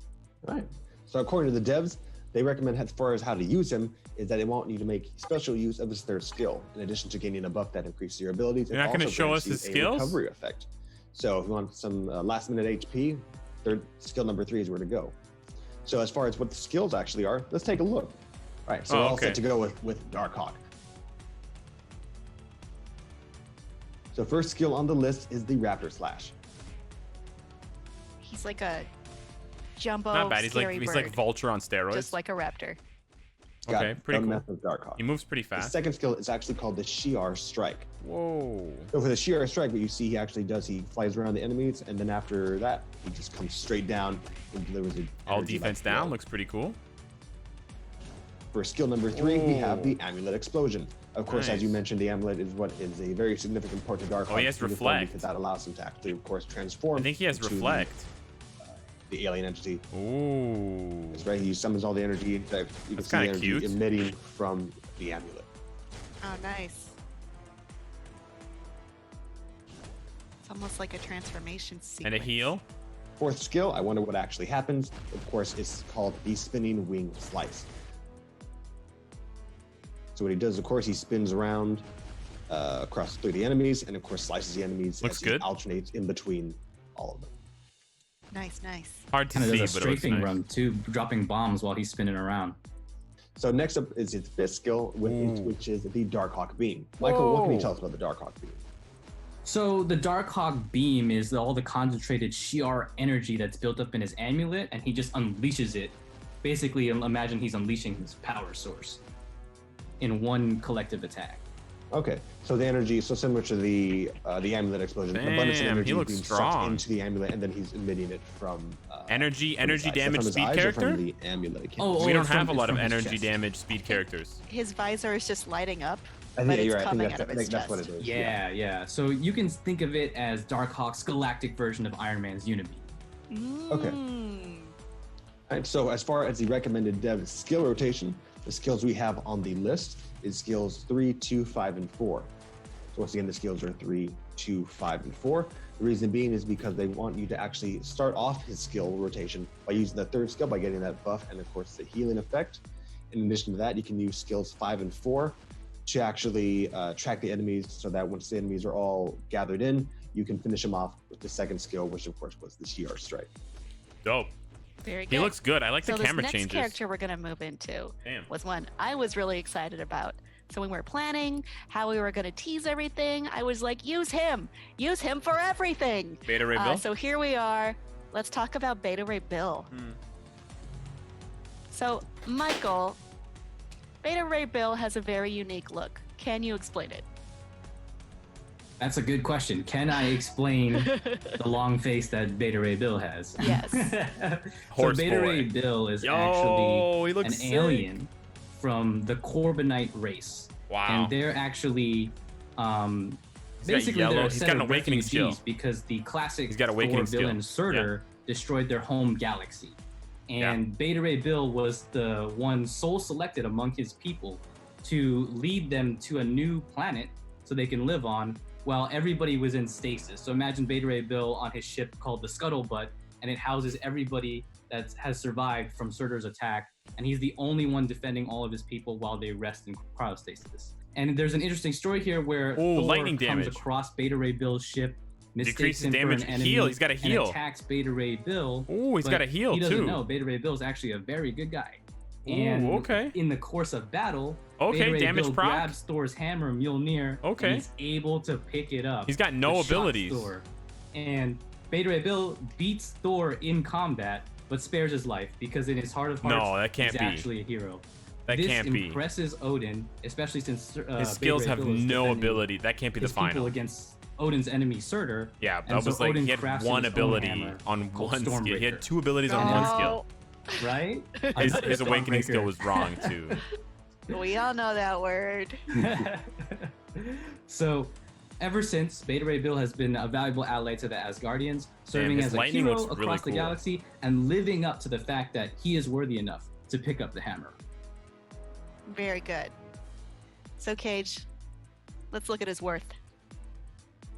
[SPEAKER 4] All right. So according to the devs, they recommend as far as how to use him is that they want you to make special use of his third skill. In addition to gaining a buff that increases your abilities,
[SPEAKER 1] You're not going to show us his
[SPEAKER 4] a
[SPEAKER 1] skills?
[SPEAKER 4] recovery effect. So if you want some last minute HP, third skill number 3 is where to go. So as far as what the skills actually are, let's take a look. All right, so we're all set to go with Darkhawk. So first skill on the list is the Raptor Slash.
[SPEAKER 3] He's like a jumbo,
[SPEAKER 1] Not bad. He's
[SPEAKER 3] scary
[SPEAKER 1] like
[SPEAKER 3] bird,
[SPEAKER 1] Vulture on steroids.
[SPEAKER 3] just like a raptor.
[SPEAKER 1] Okay, pretty cool.
[SPEAKER 4] Method of Darkhawk.
[SPEAKER 1] He moves pretty
[SPEAKER 4] The
[SPEAKER 1] fast.
[SPEAKER 4] second skill is actually called the Shi'ar Strike.
[SPEAKER 1] Whoa.
[SPEAKER 4] So for the Shi'ar Strike, what you see he actually does, he flies around the enemies, and then after that, he just comes straight down and delivers an
[SPEAKER 1] All
[SPEAKER 4] energy
[SPEAKER 1] defense
[SPEAKER 4] like
[SPEAKER 1] down.
[SPEAKER 4] flow.
[SPEAKER 1] Looks pretty cool.
[SPEAKER 4] For skill number 3, we have
[SPEAKER 1] Ooh.
[SPEAKER 4] the Amulet Explosion. Of course, as you
[SPEAKER 1] Nice.
[SPEAKER 4] mentioned, the amulet is what is a very significant part of Darkhawk.
[SPEAKER 1] Oh, he has Reflect.
[SPEAKER 4] because that allows him to actually, of course, transform.
[SPEAKER 1] I think he has
[SPEAKER 4] into
[SPEAKER 1] Reflect.
[SPEAKER 4] The alien entity.
[SPEAKER 1] Ooh.
[SPEAKER 4] That's right. He summons all the energy that you can
[SPEAKER 1] That's
[SPEAKER 4] see the
[SPEAKER 1] kinda
[SPEAKER 4] energy
[SPEAKER 1] cute.
[SPEAKER 4] emitting from the amulet.
[SPEAKER 3] Oh, nice. It's almost like a transformation sequence.
[SPEAKER 1] And a heal.
[SPEAKER 4] Fourth skill, I wonder what actually happens. Of course, it's called the Spinning Wing Slice. So what he does, of course, he spins around through the enemies, and of course slices the enemies
[SPEAKER 1] Looks
[SPEAKER 4] as
[SPEAKER 1] good.
[SPEAKER 4] he alternates in between all of them.
[SPEAKER 3] Nice, nice.
[SPEAKER 1] Hard to
[SPEAKER 2] Kind of
[SPEAKER 1] see,
[SPEAKER 2] does a
[SPEAKER 1] but it looks
[SPEAKER 2] strafing
[SPEAKER 1] nice.
[SPEAKER 2] run too, dropping bombs while he's spinning around.
[SPEAKER 4] So next up is his fifth skill,
[SPEAKER 1] Ooh.
[SPEAKER 4] which is the Darkhawk Beam. Michael, what can you
[SPEAKER 1] Whoa.
[SPEAKER 4] tell us about the Darkhawk Beam?
[SPEAKER 2] So the Darkhawk beam is all the concentrated Shi'ar energy that's built up in his amulet, and he just unleashes it. Basically, imagine he's unleashing his power source in one collective attack.
[SPEAKER 4] Okay, so the energy is so similar to the amulet explosion. Abundance of
[SPEAKER 1] Damn,
[SPEAKER 4] energy
[SPEAKER 1] he looks
[SPEAKER 4] being
[SPEAKER 1] strong.
[SPEAKER 4] sucked into the amulet, and then he's emitting it from
[SPEAKER 1] Energy
[SPEAKER 4] from his eyes. So
[SPEAKER 1] damage
[SPEAKER 4] from his
[SPEAKER 1] speed
[SPEAKER 4] eyes or
[SPEAKER 1] character?
[SPEAKER 4] From the amulet. I can't
[SPEAKER 2] Oh,
[SPEAKER 4] remember.
[SPEAKER 1] We don't
[SPEAKER 2] it's
[SPEAKER 1] have
[SPEAKER 2] from-
[SPEAKER 1] a lot
[SPEAKER 2] it's
[SPEAKER 1] of
[SPEAKER 2] from his
[SPEAKER 1] energy
[SPEAKER 2] chest.
[SPEAKER 1] damage speed characters.
[SPEAKER 3] His visor is just lighting up,
[SPEAKER 4] I
[SPEAKER 3] but
[SPEAKER 4] think
[SPEAKER 3] it's
[SPEAKER 4] you're right. I
[SPEAKER 3] coming
[SPEAKER 4] think
[SPEAKER 3] out of
[SPEAKER 4] that's,
[SPEAKER 3] his
[SPEAKER 4] that's what
[SPEAKER 3] chest.
[SPEAKER 4] it is.
[SPEAKER 2] Yeah. So you can think of it as Darkhawk's galactic version of Iron Man's Unibeam.
[SPEAKER 4] Okay.
[SPEAKER 3] Mm.
[SPEAKER 4] Alright, so as far as the recommended dev skill rotation, the skills we have on the list is skills 3, 2, 5, and 4. So once again, the skills are 3, 2, 5, and 4. The reason being is because they want you to actually start off his skill rotation by using the third skill by getting that buff and of course the healing effect. In addition to that, you can use skills 5 and 4 to actually track the enemies so that once the enemies are all gathered in, you can finish them off with the second skill, which of course was the Shi'ar Strike.
[SPEAKER 1] Dope.
[SPEAKER 3] Very good.
[SPEAKER 1] He looks good. I like
[SPEAKER 3] so
[SPEAKER 1] the camera
[SPEAKER 3] this next
[SPEAKER 1] changes.
[SPEAKER 3] character we're going to move into
[SPEAKER 1] Damn.
[SPEAKER 3] was one I was really excited about. So when we were planning how we were going to tease everything, I was like, use him for everything.
[SPEAKER 1] Beta Ray Bill.
[SPEAKER 3] So here we are. Let's talk about Beta Ray Bill. So Michael, Beta Ray Bill has a very unique look. Can you explain it?
[SPEAKER 2] That's a good question. Can I explain the long face that Beta Ray Bill has?
[SPEAKER 3] Yes.
[SPEAKER 2] So
[SPEAKER 1] Horse
[SPEAKER 2] Beta
[SPEAKER 1] boy.
[SPEAKER 2] Ray Bill is
[SPEAKER 1] Yo,
[SPEAKER 2] actually
[SPEAKER 1] he looks
[SPEAKER 2] an
[SPEAKER 1] sick.
[SPEAKER 2] alien from the Corbinite race.
[SPEAKER 1] Wow.
[SPEAKER 2] And they're actually basically
[SPEAKER 1] yellow-
[SPEAKER 2] they're a
[SPEAKER 1] he's
[SPEAKER 2] set
[SPEAKER 1] got an
[SPEAKER 2] of
[SPEAKER 1] awakening
[SPEAKER 2] refugees
[SPEAKER 1] skill.
[SPEAKER 2] because the classic
[SPEAKER 1] He's got
[SPEAKER 2] Thor
[SPEAKER 1] awakening skill.
[SPEAKER 2] villain Surtur destroyed their home galaxy. And Beta Ray Bill was the one soul selected among his people to lead them to a new planet so they can live on while everybody was in stasis. So imagine Beta Ray Bill on his ship called the Scuttlebutt, and it houses everybody that has survived from Surtur's attack, and he's the only one defending all of his people while they rest in cryostasis. And there's an interesting story here where Thor
[SPEAKER 1] lightning
[SPEAKER 2] comes
[SPEAKER 1] damage.
[SPEAKER 2] across Beta Ray Bill's ship, mistakes
[SPEAKER 1] Decreases
[SPEAKER 2] him
[SPEAKER 1] damage.
[SPEAKER 2] for an enemy,
[SPEAKER 1] Heal. He's got a
[SPEAKER 2] and
[SPEAKER 1] heal.
[SPEAKER 2] attacks Beta Ray Bill.
[SPEAKER 1] Ooh, he's
[SPEAKER 2] but
[SPEAKER 1] got a heal
[SPEAKER 2] he doesn't
[SPEAKER 1] too.
[SPEAKER 2] know Beta Ray Bill is actually a very good guy.
[SPEAKER 1] Ooh,
[SPEAKER 2] And
[SPEAKER 1] okay.
[SPEAKER 2] in the course of battle,
[SPEAKER 1] Okay,
[SPEAKER 2] Beta Ray
[SPEAKER 1] damage
[SPEAKER 2] Bill
[SPEAKER 1] proc.
[SPEAKER 2] grabs Thor's hammer Mjolnir,
[SPEAKER 1] Okay.
[SPEAKER 2] and he's able to pick it up.
[SPEAKER 1] He's got no
[SPEAKER 2] to shock
[SPEAKER 1] abilities.
[SPEAKER 2] Thor. And Beta Ray Bill beats Thor in combat, but spares his life because in his heart of hearts,
[SPEAKER 1] No, that can't
[SPEAKER 2] he's
[SPEAKER 1] be.
[SPEAKER 2] actually a hero.
[SPEAKER 1] That
[SPEAKER 2] this
[SPEAKER 1] can't be.
[SPEAKER 2] impresses Odin, especially since
[SPEAKER 1] His skills
[SPEAKER 2] Beta Ray
[SPEAKER 1] have
[SPEAKER 2] Bill is
[SPEAKER 1] no
[SPEAKER 2] defending
[SPEAKER 1] ability. That can't be the
[SPEAKER 2] his people
[SPEAKER 1] final.
[SPEAKER 2] against Odin's enemy Surtur.
[SPEAKER 1] Yeah,
[SPEAKER 2] And
[SPEAKER 1] that
[SPEAKER 2] so
[SPEAKER 1] was like
[SPEAKER 2] Odin
[SPEAKER 1] he had
[SPEAKER 2] crafted
[SPEAKER 1] one
[SPEAKER 2] his own
[SPEAKER 1] ability
[SPEAKER 2] hammer
[SPEAKER 1] on
[SPEAKER 2] called
[SPEAKER 1] one skill. He had
[SPEAKER 2] Stormbreaker.
[SPEAKER 1] 2 abilities on one skill.
[SPEAKER 2] Right?
[SPEAKER 1] His awakening skill was wrong too.
[SPEAKER 3] We all know that word.
[SPEAKER 2] So, ever since, Beta Ray Bill has been a valuable ally to the Asgardians, serving
[SPEAKER 1] his
[SPEAKER 2] as a
[SPEAKER 1] lightning
[SPEAKER 2] hero
[SPEAKER 1] looks really
[SPEAKER 2] across the
[SPEAKER 1] cool.
[SPEAKER 2] galaxy and living up to the fact that he is worthy enough to pick up the hammer.
[SPEAKER 3] Very good. So Cage, Let's look at his worth.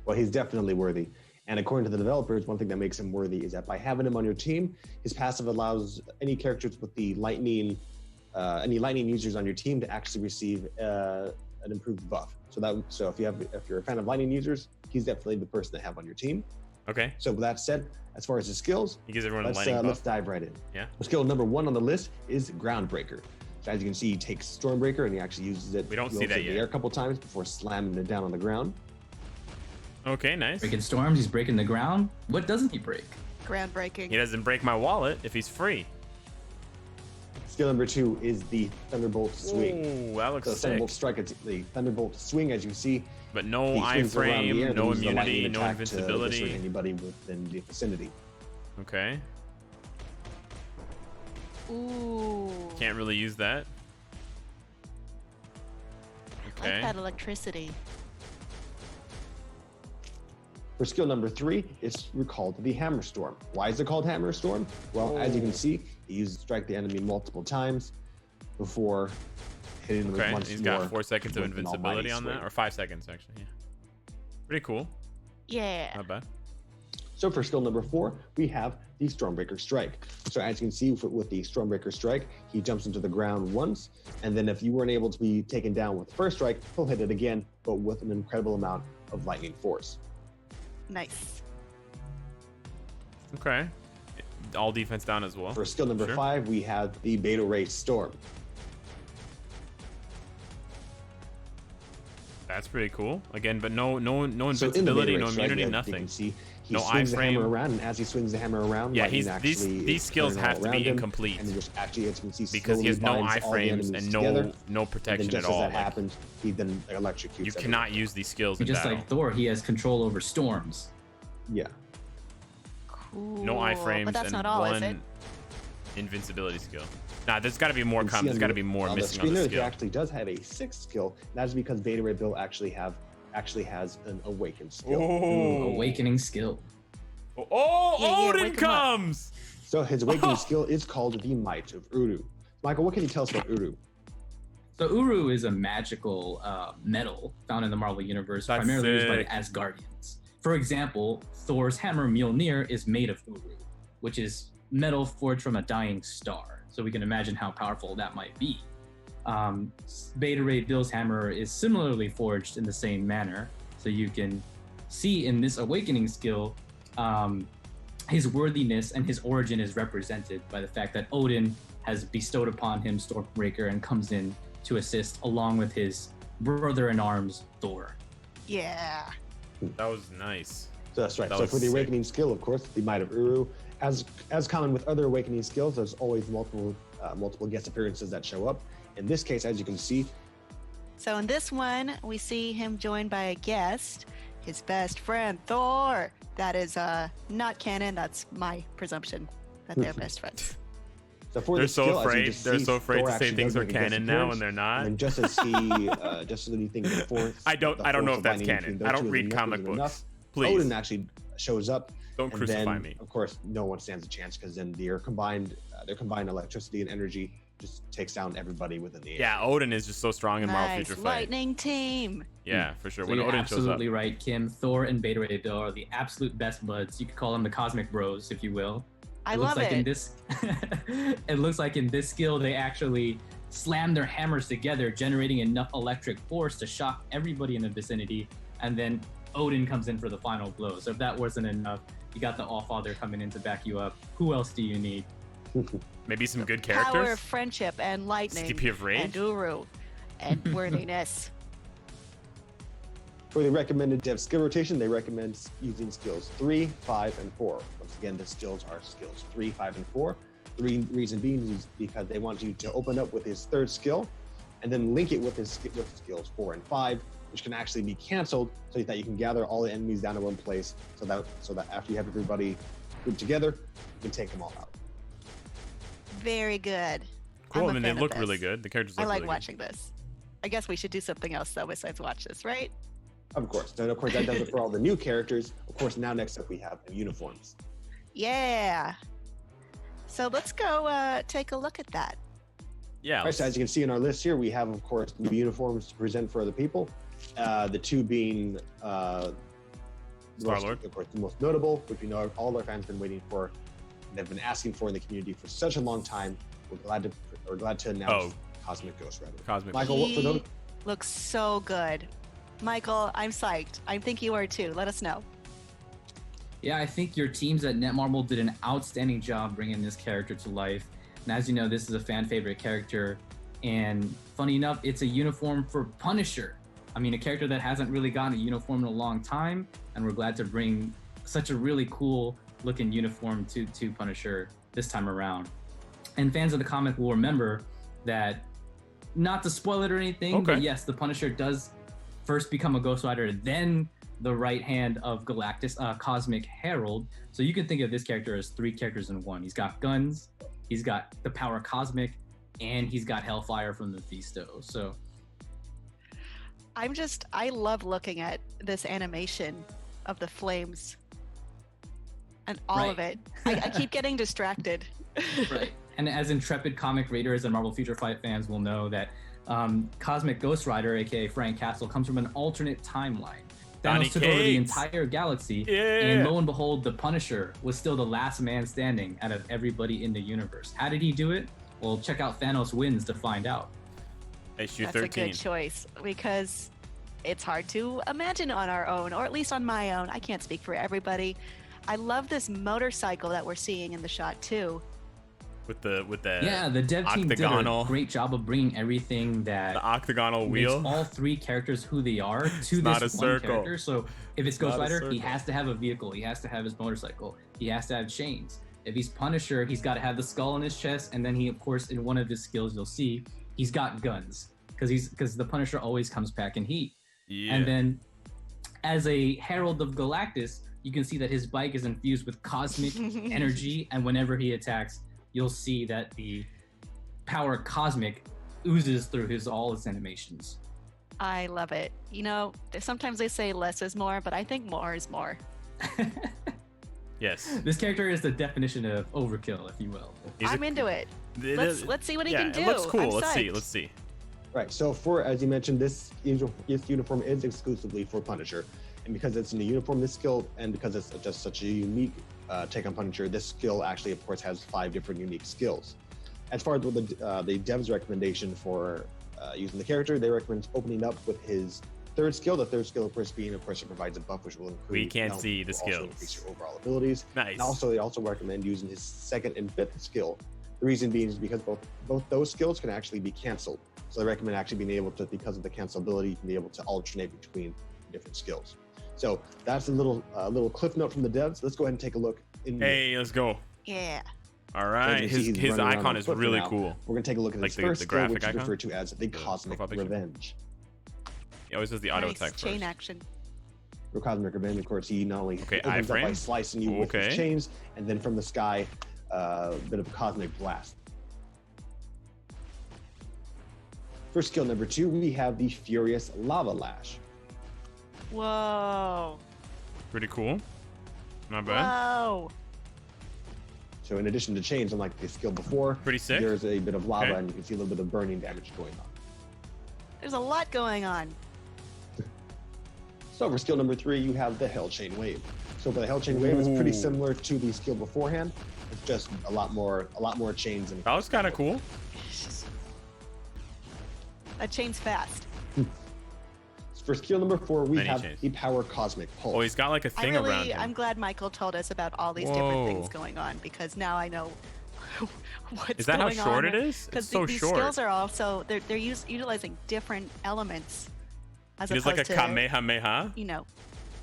[SPEAKER 4] Well, he's definitely worthy. And according to the developers, one thing that makes him worthy is that by having him on your team, his passive allows any characters with the any lightning users on your team to actually receive an improved buff. So if you're a fan of lightning users, he's definitely the person to have on your team.
[SPEAKER 1] Okay.
[SPEAKER 4] So with that said, as far as his skills,
[SPEAKER 1] He gives everyone a lightning buff.
[SPEAKER 4] let's dive right in.
[SPEAKER 1] Yeah.
[SPEAKER 4] Skill number 1 on the list is Groundbreaker. So as you can see, he takes Stormbreaker and he actually uses it.
[SPEAKER 1] We don't
[SPEAKER 4] to
[SPEAKER 1] see
[SPEAKER 4] go
[SPEAKER 1] that
[SPEAKER 4] through the
[SPEAKER 1] yet.
[SPEAKER 4] air a couple times before slamming it down on the ground.
[SPEAKER 1] Okay, nice.
[SPEAKER 2] Breaking storms, he's breaking the ground. What doesn't he break?
[SPEAKER 3] Groundbreaking.
[SPEAKER 1] He doesn't break my wallet if he's free.
[SPEAKER 4] Skill number 2 is the Thunderbolt Swing.
[SPEAKER 1] Ooh, that looks
[SPEAKER 4] So
[SPEAKER 1] sick.
[SPEAKER 4] Thunderbolt Strike, it's the Thunderbolt Swing, as you see.
[SPEAKER 1] But no
[SPEAKER 4] He swings around the air,
[SPEAKER 1] iframe,
[SPEAKER 4] then
[SPEAKER 1] no
[SPEAKER 4] uses a lightning
[SPEAKER 1] immunity, no
[SPEAKER 4] attack to eviscerate
[SPEAKER 1] invincibility.
[SPEAKER 4] anybody within the vicinity.
[SPEAKER 1] Okay.
[SPEAKER 3] Ooh.
[SPEAKER 1] Can't really use that.
[SPEAKER 3] I like
[SPEAKER 1] Okay.
[SPEAKER 3] that electricity.
[SPEAKER 4] For skill number 3, it's called the Hammer Storm. Why is it called Hammer Storm? Well, as you can see, he uses strike the enemy multiple times before hitting them
[SPEAKER 1] Okay,
[SPEAKER 4] once
[SPEAKER 1] he's
[SPEAKER 4] more.
[SPEAKER 1] got 4 seconds of
[SPEAKER 4] with an
[SPEAKER 1] invincibility
[SPEAKER 4] almighty
[SPEAKER 1] on that,
[SPEAKER 4] swing.
[SPEAKER 1] or 5 seconds actually. Yeah. Pretty cool.
[SPEAKER 3] Yeah.
[SPEAKER 1] Not bad.
[SPEAKER 4] So for skill number 4, we have the Stormbreaker Strike. So as you can see with the Stormbreaker Strike, he jumps into the ground once, and then if you weren't able to be taken down with the first strike, he'll hit it again, but with an incredible amount of lightning force.
[SPEAKER 3] Nice.
[SPEAKER 1] Okay. All defense down as well.
[SPEAKER 4] For skill number
[SPEAKER 1] Sure.
[SPEAKER 4] 5, we have the Beta Ray Storm.
[SPEAKER 1] That's pretty cool. Again, but no
[SPEAKER 4] So in the Beta
[SPEAKER 1] invincibility,
[SPEAKER 4] Ray
[SPEAKER 1] no
[SPEAKER 4] Strike,
[SPEAKER 1] immunity,
[SPEAKER 4] you
[SPEAKER 1] nothing.
[SPEAKER 4] can see he
[SPEAKER 1] No
[SPEAKER 4] swings the hammer
[SPEAKER 1] iframe.
[SPEAKER 4] around, and as he swings the hammer around,
[SPEAKER 1] Yeah,
[SPEAKER 4] lightning
[SPEAKER 1] these
[SPEAKER 4] actually is
[SPEAKER 1] skills
[SPEAKER 4] turning
[SPEAKER 1] have
[SPEAKER 4] all
[SPEAKER 1] to be
[SPEAKER 4] around him,
[SPEAKER 1] incomplete
[SPEAKER 4] and he just actually, as you can see,
[SPEAKER 1] because he has
[SPEAKER 4] slowly
[SPEAKER 1] no
[SPEAKER 4] binds all the
[SPEAKER 1] iframes
[SPEAKER 4] enemies
[SPEAKER 1] and
[SPEAKER 4] together,
[SPEAKER 1] no
[SPEAKER 4] and then
[SPEAKER 1] protection
[SPEAKER 4] just
[SPEAKER 1] at all.
[SPEAKER 4] as that
[SPEAKER 1] Like,
[SPEAKER 4] happens, he then electrocutes
[SPEAKER 1] you
[SPEAKER 4] everyone.
[SPEAKER 1] cannot use these skills in
[SPEAKER 2] Just
[SPEAKER 1] battle.
[SPEAKER 2] like Thor, he has control over storms.
[SPEAKER 4] Yeah.
[SPEAKER 3] Cool.
[SPEAKER 1] No iframes
[SPEAKER 3] But that's
[SPEAKER 1] and
[SPEAKER 3] not all, is it?
[SPEAKER 1] one invincibility skill. Nah, there's got to be more
[SPEAKER 4] You can see
[SPEAKER 1] There's
[SPEAKER 4] on
[SPEAKER 1] got to
[SPEAKER 4] the-
[SPEAKER 1] be more
[SPEAKER 4] on the
[SPEAKER 1] missing on
[SPEAKER 4] screen
[SPEAKER 1] the
[SPEAKER 4] there, he
[SPEAKER 1] skill.
[SPEAKER 4] actually does have a 6th skill. And that is because Beta Ray Bill actually has an Awakened skill.
[SPEAKER 1] Oh,
[SPEAKER 2] Awakening skill.
[SPEAKER 1] Oh,
[SPEAKER 3] Yeah, yeah,
[SPEAKER 1] Odin
[SPEAKER 3] wake him up.
[SPEAKER 1] comes!
[SPEAKER 4] So his Awakening skill is called the Might of Uru. Michael, what can you tell us about Uru?
[SPEAKER 2] So Uru is a magical metal found in the Marvel Universe,
[SPEAKER 1] That's
[SPEAKER 2] primarily used by the
[SPEAKER 1] sick.
[SPEAKER 2] Asgardians. For example, Thor's hammer Mjolnir is made of Uru, which is metal forged from a dying star. So we can imagine how powerful that might be. Beta Ray Bill's hammer is similarly forged in the same manner. So you can see in this awakening skill, his worthiness and his origin is represented by the fact that Odin has bestowed upon him Stormbreaker and comes in to assist along with his brother-in-arms, Thor.
[SPEAKER 3] Yeah.
[SPEAKER 1] That was nice.
[SPEAKER 4] So that's right.
[SPEAKER 1] That
[SPEAKER 4] So
[SPEAKER 1] was
[SPEAKER 4] for the
[SPEAKER 1] sick.
[SPEAKER 4] Awakening skill, of course, the Might of Uru. As common with other Awakening skills, there's always multiple guest appearances that show up. In this case, as you can see,
[SPEAKER 3] So in this one, we see him joined by a guest, his best friend Thor. That is not canon. That's my presumption that they're best friends.
[SPEAKER 4] so for
[SPEAKER 1] They're
[SPEAKER 4] this
[SPEAKER 1] so
[SPEAKER 4] skill, as you
[SPEAKER 1] afraid.
[SPEAKER 4] just
[SPEAKER 1] They're
[SPEAKER 4] see,
[SPEAKER 1] so afraid
[SPEAKER 4] Thor
[SPEAKER 1] to say
[SPEAKER 4] actually
[SPEAKER 1] things
[SPEAKER 4] does
[SPEAKER 1] are
[SPEAKER 4] make a guest
[SPEAKER 1] canon now,
[SPEAKER 4] appearance,
[SPEAKER 1] and they're not.
[SPEAKER 4] And just as he, just as you think the force,
[SPEAKER 1] I don't
[SPEAKER 4] the
[SPEAKER 1] know
[SPEAKER 4] force
[SPEAKER 1] if
[SPEAKER 4] of
[SPEAKER 1] that's
[SPEAKER 4] lightning
[SPEAKER 1] canon.
[SPEAKER 4] between those
[SPEAKER 1] I
[SPEAKER 4] two
[SPEAKER 1] don't
[SPEAKER 4] is
[SPEAKER 1] read
[SPEAKER 4] enough,
[SPEAKER 1] comic
[SPEAKER 4] isn't
[SPEAKER 1] books.
[SPEAKER 4] enough.
[SPEAKER 1] Please
[SPEAKER 4] Odin actually shows up.
[SPEAKER 1] don't
[SPEAKER 4] and
[SPEAKER 1] crucify
[SPEAKER 4] then,
[SPEAKER 1] me.
[SPEAKER 4] Of course, no one stands a chance because then their combined electricity and energy just takes down everybody within the air.
[SPEAKER 1] Yeah, Odin is just so strong in Marvel
[SPEAKER 3] Nice
[SPEAKER 1] Future Fight.
[SPEAKER 3] lightning team.
[SPEAKER 1] Yeah, for sure.
[SPEAKER 2] So
[SPEAKER 1] When
[SPEAKER 2] you're
[SPEAKER 1] Odin shows up.
[SPEAKER 2] absolutely right, Kim. Thor and Beta Ray Bill are the absolute best buds. You could call them the cosmic bros, if you will.
[SPEAKER 3] I
[SPEAKER 2] looks
[SPEAKER 3] love
[SPEAKER 2] like In
[SPEAKER 3] it.
[SPEAKER 2] this, it looks like in this skill, they actually slam their hammers together, generating enough electric force to shock everybody in the vicinity. And then Odin comes in for the final blow. So if that wasn't enough, you got the Allfather coming in to back you up. Who else do you need?
[SPEAKER 1] Maybe some good
[SPEAKER 3] Power of
[SPEAKER 1] characters.
[SPEAKER 3] friendship and lightning
[SPEAKER 1] Skippy of Rage.
[SPEAKER 3] and Uru and worthiness.
[SPEAKER 4] For the recommended dev skill rotation, they recommend using skills 3, 5, and 4. Once again, the skills are skills 3, 5, and 4. The reason being is because they want you to open up with his 3rd skill and then link it with skills 4 and 5, which can actually be canceled so that you can gather all the enemies down in one place so that after you have everybody grouped together, you can take them all out.
[SPEAKER 3] Very good.
[SPEAKER 1] Cool.
[SPEAKER 3] I'm
[SPEAKER 1] I
[SPEAKER 3] a
[SPEAKER 1] mean, they
[SPEAKER 3] fan of
[SPEAKER 1] look
[SPEAKER 3] this.
[SPEAKER 1] really good. The characters
[SPEAKER 3] I
[SPEAKER 1] look
[SPEAKER 3] like
[SPEAKER 1] really
[SPEAKER 3] watching this. I guess we should do something else though besides watch this, right?
[SPEAKER 4] Of course. And of course, that does it for all the new characters. Of course, now next up we have uniforms.
[SPEAKER 3] Yeah. So let's go take a look at that.
[SPEAKER 1] good. Yeah.
[SPEAKER 4] All right, so as you can see in our list here, we have, of course, new uniforms to present for other people. The two being
[SPEAKER 1] Star-Lord.
[SPEAKER 4] of course, the most notable, which we know all our fans have been waiting for. They've been asking for in the community for such a long time. We're glad to announce Cosmic Ghost Rider.
[SPEAKER 1] Cosmic.
[SPEAKER 4] Michael, what for those?
[SPEAKER 3] He looks so good. Michael, I'm psyched. I think you are too. Let us know.
[SPEAKER 2] Yeah, I think your teams at Netmarble did an outstanding job bringing this character to life. And as you know, this is a fan favorite character. And funny enough, it's a uniform for Punisher. I mean, a character that hasn't really gotten a uniform in a long time. And we're glad to bring such a really cool looking uniform to Punisher this time around. And fans of the comic will remember that, not to spoil it or anything, but yes, the Punisher does first become a Ghost Rider, then the right hand of Galactus, Cosmic Herald. So you can think of this character as three characters in one. He's got guns, he's got the power Cosmic, and he's got Hellfire from the Mephisto. So
[SPEAKER 3] I love looking at this animation of the flames and all of it. I keep getting distracted.
[SPEAKER 2] Right. And as intrepid comic readers and Marvel Future Fight fans will know that Cosmic Ghost Rider, aka Frank Castle, comes from an alternate timeline. Thanos took over the entire galaxy, and lo and behold, the Punisher was still the last man standing out of everybody in the universe. How did he do it? Well, check out Thanos Wins to find out.
[SPEAKER 1] Issue
[SPEAKER 3] That's
[SPEAKER 1] 13.
[SPEAKER 3] a good choice, because it's hard to imagine on our own, or at least on my own. I can't speak for everybody. I love this motorcycle that we're seeing in the shot too.
[SPEAKER 1] With the
[SPEAKER 2] the dev team did a great job of bringing everything that
[SPEAKER 1] the octagonal
[SPEAKER 2] makes
[SPEAKER 1] wheel,
[SPEAKER 2] all three characters who they are to this one character. So if it's Ghost Rider, he has to have a vehicle, he has to have his motorcycle, he has to have chains. If he's Punisher, he's got to have the skull in his chest, and then he, of course, in one of his skills, you'll see he's got guns, because the Punisher always comes back in heat.
[SPEAKER 1] Yeah.
[SPEAKER 2] And then as a Herald of Galactus, you can see that his bike is infused with cosmic energy, and whenever he attacks, you'll see that the power Cosmic oozes through all his animations.
[SPEAKER 3] I love it. You know, sometimes they say less is more, but I think more is more.
[SPEAKER 1] Yes.
[SPEAKER 2] This character is the definition of overkill, if you will.
[SPEAKER 3] I'm into it. Let's see what he can do.
[SPEAKER 1] It looks cool.
[SPEAKER 3] I'm
[SPEAKER 1] Let's see.
[SPEAKER 4] Right. So as you mentioned, this uniform is exclusively for Punisher, and because it's in the uniform, this skill, and because it's just such a unique take on Punisher, this skill actually, of course, has 5 different unique skills. As far as the dev's recommendation for using the character, they recommend opening up with his third skill. The third skill, of course, being, of course, it provides a buff which will increase.
[SPEAKER 1] We can't see the skills.
[SPEAKER 4] Increase your overall abilities.
[SPEAKER 1] Nice.
[SPEAKER 4] And also, they also recommend using his second and fifth skill. The reason being is because both those skills can actually be canceled. So they recommend actually being able to, because of the cancelability, you can be able to alternate between different skills. So that's a little cliff note from the devs. Let's go ahead and take a look.
[SPEAKER 1] Hey, let's go.
[SPEAKER 3] Yeah.
[SPEAKER 1] All right. His icon is really cool.
[SPEAKER 4] We're going to take a look at his first skill, which is referred to as the Cosmic Revenge.
[SPEAKER 1] He always does the auto attack first.
[SPEAKER 3] Chain action.
[SPEAKER 4] For Cosmic Revenge, of course, he not only opens up by slicing you with his chains, and then from the sky, a bit of a cosmic blast. For skill number 2, we have the Furious Lava Lash.
[SPEAKER 3] Whoa.
[SPEAKER 1] Pretty cool. Not bad.
[SPEAKER 3] Whoa.
[SPEAKER 4] So in addition to chains, unlike the skill before,
[SPEAKER 1] pretty sick.
[SPEAKER 4] There's a bit of lava, and you can see a little bit of burning damage going on.
[SPEAKER 3] There's a lot going on.
[SPEAKER 4] So for skill number 3, you have the Hell Chain Wave. So for the Hell Chain Wave, it's pretty similar to the skill beforehand. It's just a lot more chains.
[SPEAKER 1] That was kind of cool.
[SPEAKER 3] That chain's fast.
[SPEAKER 4] For skill number 4, we have the Power Cosmic Pulse.
[SPEAKER 1] Oh, he's got like a thing around him.
[SPEAKER 3] I'm glad Michael told us about all these different things going on, because now I know what's going on.
[SPEAKER 1] Is that how short it is? It's so
[SPEAKER 3] these
[SPEAKER 1] short.
[SPEAKER 3] Skills are also they're utilizing different elements as opposed
[SPEAKER 1] like a
[SPEAKER 3] to
[SPEAKER 1] Kamehameha.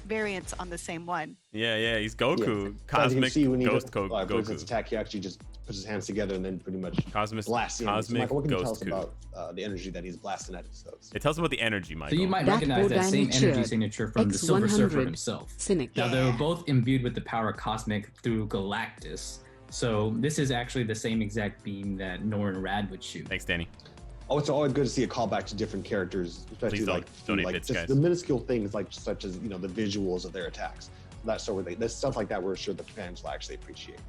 [SPEAKER 3] Variants on the same one.
[SPEAKER 1] Yeah, he's Goku.
[SPEAKER 4] Yeah.
[SPEAKER 1] Cosmic
[SPEAKER 4] Ghost
[SPEAKER 1] Goku.
[SPEAKER 4] For his attack, he actually just puts his hands together and then pretty much blasts him.
[SPEAKER 1] Cosmic
[SPEAKER 4] Michael, what can you tell us
[SPEAKER 1] Ghost
[SPEAKER 4] about the energy that he's blasting at himself?
[SPEAKER 1] It tells us about the energy, Michael.
[SPEAKER 2] So you might recognize that same energy signature from the Silver Surfer himself. Now they're both imbued with the power Cosmic through Galactus. So this is actually the same exact beam that Norrin Rad would shoot.
[SPEAKER 1] Thanks, Danny.
[SPEAKER 4] Oh, it's always good to see a callback to different characters, especially just the minuscule things such as the visuals of their attacks. That sort of thing. That's stuff like that we're sure the fans will actually appreciate.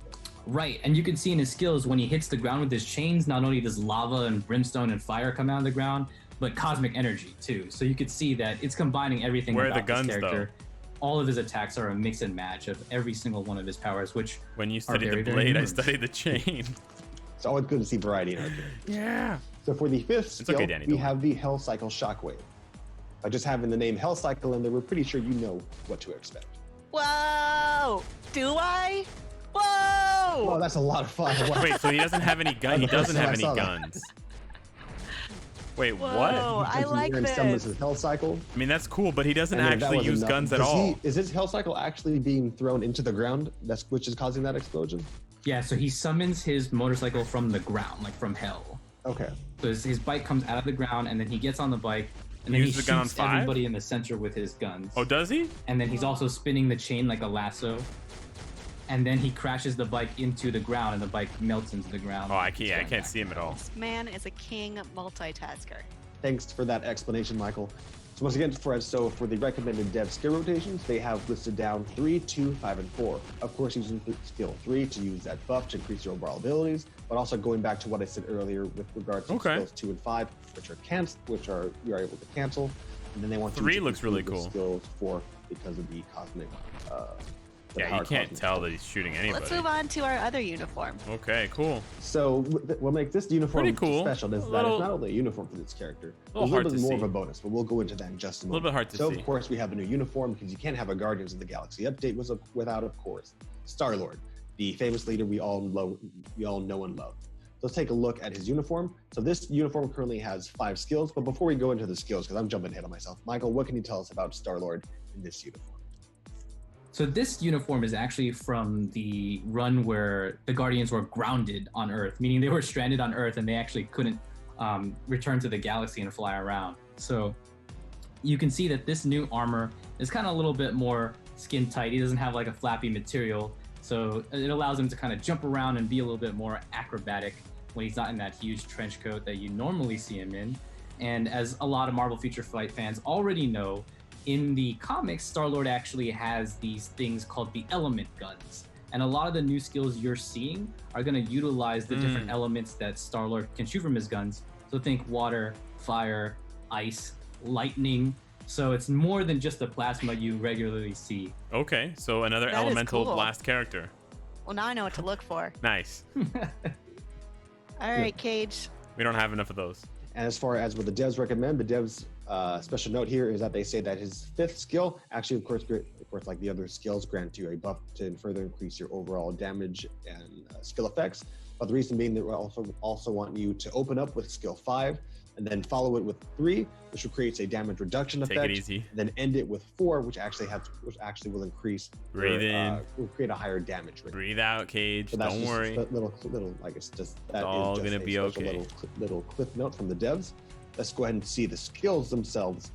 [SPEAKER 2] Right, and you can see in his skills when he hits the ground with his chains, not only does lava and brimstone and fire come out of the ground, but cosmic energy too. So you could see that it's combining everything
[SPEAKER 1] Where are
[SPEAKER 2] about
[SPEAKER 1] the guns,
[SPEAKER 2] this character. All of his attacks are a mix and match of every single one of his powers, which
[SPEAKER 1] When you
[SPEAKER 2] are
[SPEAKER 1] study
[SPEAKER 2] very,
[SPEAKER 1] the
[SPEAKER 2] very
[SPEAKER 1] blade, I
[SPEAKER 2] numerous.
[SPEAKER 1] study the chain.
[SPEAKER 4] It's always good to see variety in our characters.
[SPEAKER 1] Yeah.
[SPEAKER 4] So for the fifth skill,
[SPEAKER 1] okay, Danny,
[SPEAKER 4] we
[SPEAKER 1] don't
[SPEAKER 4] have the Hell Cycle Shockwave. By just having the name Hell Cycle in there, we're pretty sure you know what to expect.
[SPEAKER 3] Whoa! Do I? Whoa!
[SPEAKER 4] Oh, that's a lot of fun. Wow.
[SPEAKER 1] Wait, so he doesn't have any guns? He doesn't have any
[SPEAKER 4] I saw that.
[SPEAKER 1] guns. Wait,
[SPEAKER 3] Whoa,
[SPEAKER 1] what?
[SPEAKER 3] I like
[SPEAKER 4] Some of
[SPEAKER 3] this.
[SPEAKER 4] his Hell Cycle.
[SPEAKER 1] I mean, that's cool, but he doesn't
[SPEAKER 4] And then if that
[SPEAKER 1] actually
[SPEAKER 4] wasn't
[SPEAKER 1] use
[SPEAKER 4] enough,
[SPEAKER 1] guns at
[SPEAKER 4] does
[SPEAKER 1] all.
[SPEAKER 4] Is his Hell Cycle actually being thrown into the ground? That's which is causing that explosion?
[SPEAKER 2] Yeah, so he summons his motorcycle from the ground, like from hell.
[SPEAKER 4] Okay.
[SPEAKER 2] So his bike comes out of the ground, and then he gets on the bike, and then he
[SPEAKER 1] Uses the gun on
[SPEAKER 2] shoots
[SPEAKER 1] 5?
[SPEAKER 2] everybody in the center with his guns.
[SPEAKER 1] Oh, does he?
[SPEAKER 2] And then he's also spinning the chain like a lasso. And then he crashes the bike into the ground, and the bike melts into the ground.
[SPEAKER 1] Oh, I can't see him at all.
[SPEAKER 3] This man is a king multitasker.
[SPEAKER 4] Thanks for that explanation, Michael. So once again, for the recommended dev skill rotations, they have listed down 3, 2, 5, and 4. Of course, using skill 3 to use that buff to increase your overall abilities, but also going back to what I said earlier with regards to
[SPEAKER 1] Okay.
[SPEAKER 4] skills 2 and 5, which are you are able to cancel, and then they want
[SPEAKER 1] 3
[SPEAKER 4] you to
[SPEAKER 1] looks really
[SPEAKER 4] include the
[SPEAKER 1] cool.
[SPEAKER 4] Skills 4 because of the cosmic. The
[SPEAKER 1] Yeah,
[SPEAKER 4] power
[SPEAKER 1] you can't
[SPEAKER 4] cosmic.
[SPEAKER 1] tell that he's shooting anybody.
[SPEAKER 3] Let's move on to our other uniform.
[SPEAKER 1] Okay, cool.
[SPEAKER 4] So what makes this uniform
[SPEAKER 1] Pretty cool.
[SPEAKER 4] special is
[SPEAKER 1] A
[SPEAKER 4] that
[SPEAKER 1] little-
[SPEAKER 4] it's not only a uniform for this character,
[SPEAKER 1] little
[SPEAKER 4] it's a
[SPEAKER 1] hard
[SPEAKER 4] little bit
[SPEAKER 1] to
[SPEAKER 4] more
[SPEAKER 1] see.
[SPEAKER 4] of a bonus, but we'll go into that in just a
[SPEAKER 1] A
[SPEAKER 4] moment.
[SPEAKER 1] little bit hard to
[SPEAKER 4] so
[SPEAKER 1] see.
[SPEAKER 4] of course we have a new uniform because you can't have a Guardians of the Galaxy update without, of course, Star-Lord, the famous leader we all know and love. Let's take a look at his uniform. So this uniform currently has 5 skills, but before we go into the skills, because I'm jumping ahead of myself, Michael, what can you tell us about Star-Lord in this uniform?
[SPEAKER 2] So this uniform is actually from the run where the Guardians were grounded on Earth, meaning they were stranded on Earth and they actually couldn't return to the galaxy and fly around. So you can see that this new armor is kind of a little bit more skin tight. He doesn't have like a flappy material, so it allows him to kind of jump around and be a little bit more acrobatic when he's not in that huge trench coat that you normally see him in. And as a lot of Marvel Future Fight fans already know, in the comics, Star-Lord actually has these things called the element guns. And a lot of the new skills you're seeing are going to utilize the different elements that Star-Lord can shoot from his guns. So think water, fire, ice, lightning. So it's more than just the plasma you regularly see.
[SPEAKER 1] Okay, so another
[SPEAKER 3] That is
[SPEAKER 1] elemental
[SPEAKER 3] cool.
[SPEAKER 1] blast character.
[SPEAKER 3] Well, now I know what to look for.
[SPEAKER 1] Nice.
[SPEAKER 3] All right, Cage.
[SPEAKER 1] We don't have enough of those.
[SPEAKER 4] And as far as what the devs recommend, the devs' special note here is that they say that his 5th skill, actually, of course, like the other skills, grant you a buff to further increase your overall damage and skill effects. But the reason being that we also want you to open up with skill 5 and then follow it with 3, which will create a damage reduction
[SPEAKER 1] Take
[SPEAKER 4] effect.
[SPEAKER 1] it easy.
[SPEAKER 4] And then end it with 4, which actually will increase.
[SPEAKER 1] Breathe in.
[SPEAKER 4] Will create a higher damage rate.
[SPEAKER 1] Breathe out, Cage.
[SPEAKER 4] So that's
[SPEAKER 1] Don't
[SPEAKER 4] just
[SPEAKER 1] worry.
[SPEAKER 4] a little, like it's just that
[SPEAKER 1] It's all
[SPEAKER 4] is just
[SPEAKER 1] gonna
[SPEAKER 4] a
[SPEAKER 1] be
[SPEAKER 4] special
[SPEAKER 1] okay.
[SPEAKER 4] little clip note from the devs. Let's go ahead and see the skills themselves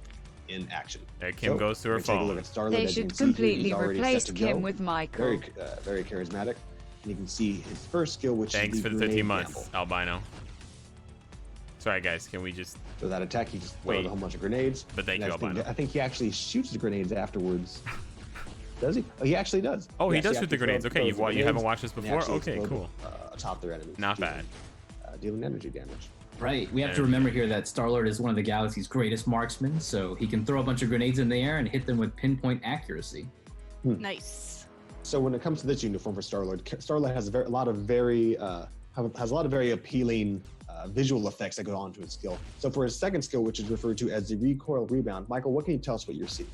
[SPEAKER 4] in action.
[SPEAKER 1] There, Kim goes to her
[SPEAKER 4] we're gonna take a look
[SPEAKER 1] phone.
[SPEAKER 4] at Star-Lord.
[SPEAKER 5] They
[SPEAKER 4] As you
[SPEAKER 5] should
[SPEAKER 4] can see here,
[SPEAKER 5] completely
[SPEAKER 4] he's already set
[SPEAKER 5] replace
[SPEAKER 4] to
[SPEAKER 5] Kim
[SPEAKER 4] go.
[SPEAKER 5] with Michael.
[SPEAKER 4] Very charismatic. And you can see his first skill, which
[SPEAKER 1] Thanks
[SPEAKER 4] is
[SPEAKER 1] for the
[SPEAKER 4] grenade
[SPEAKER 1] 15 months,
[SPEAKER 4] gamble.
[SPEAKER 1] albino. Sorry, guys. Can we just...
[SPEAKER 4] So that attack, he just throws
[SPEAKER 1] Wait.
[SPEAKER 4] a whole bunch of grenades.
[SPEAKER 1] But thank you,
[SPEAKER 4] Next thing,
[SPEAKER 1] albino.
[SPEAKER 4] I think he actually shoots the grenades afterwards. Does he? Oh, he actually does.
[SPEAKER 1] Oh, he
[SPEAKER 4] Yes,
[SPEAKER 1] does shoot the
[SPEAKER 4] actually
[SPEAKER 1] grenades.
[SPEAKER 4] throws
[SPEAKER 1] Okay,
[SPEAKER 4] the
[SPEAKER 1] you haven't
[SPEAKER 4] grenades,
[SPEAKER 1] watched this
[SPEAKER 4] and he
[SPEAKER 1] before?
[SPEAKER 4] actually
[SPEAKER 1] Okay,
[SPEAKER 4] explodes,
[SPEAKER 1] cool.
[SPEAKER 4] atop their enemies.
[SPEAKER 1] Not bad.
[SPEAKER 4] Dealing energy damage.
[SPEAKER 2] Right. We have to
[SPEAKER 1] Yeah.
[SPEAKER 2] remember here that Star-Lord is one of the galaxy's greatest marksmen, so he can throw a bunch of grenades in the air and hit them with pinpoint accuracy.
[SPEAKER 3] Nice.
[SPEAKER 4] So when it comes to this uniform for Star-Lord, Star-Lord has a lot of very appealing visual effects that go on to his skill. So for his second skill, which is referred to as the recoil rebound, Michael, what can you tell us what you're seeing?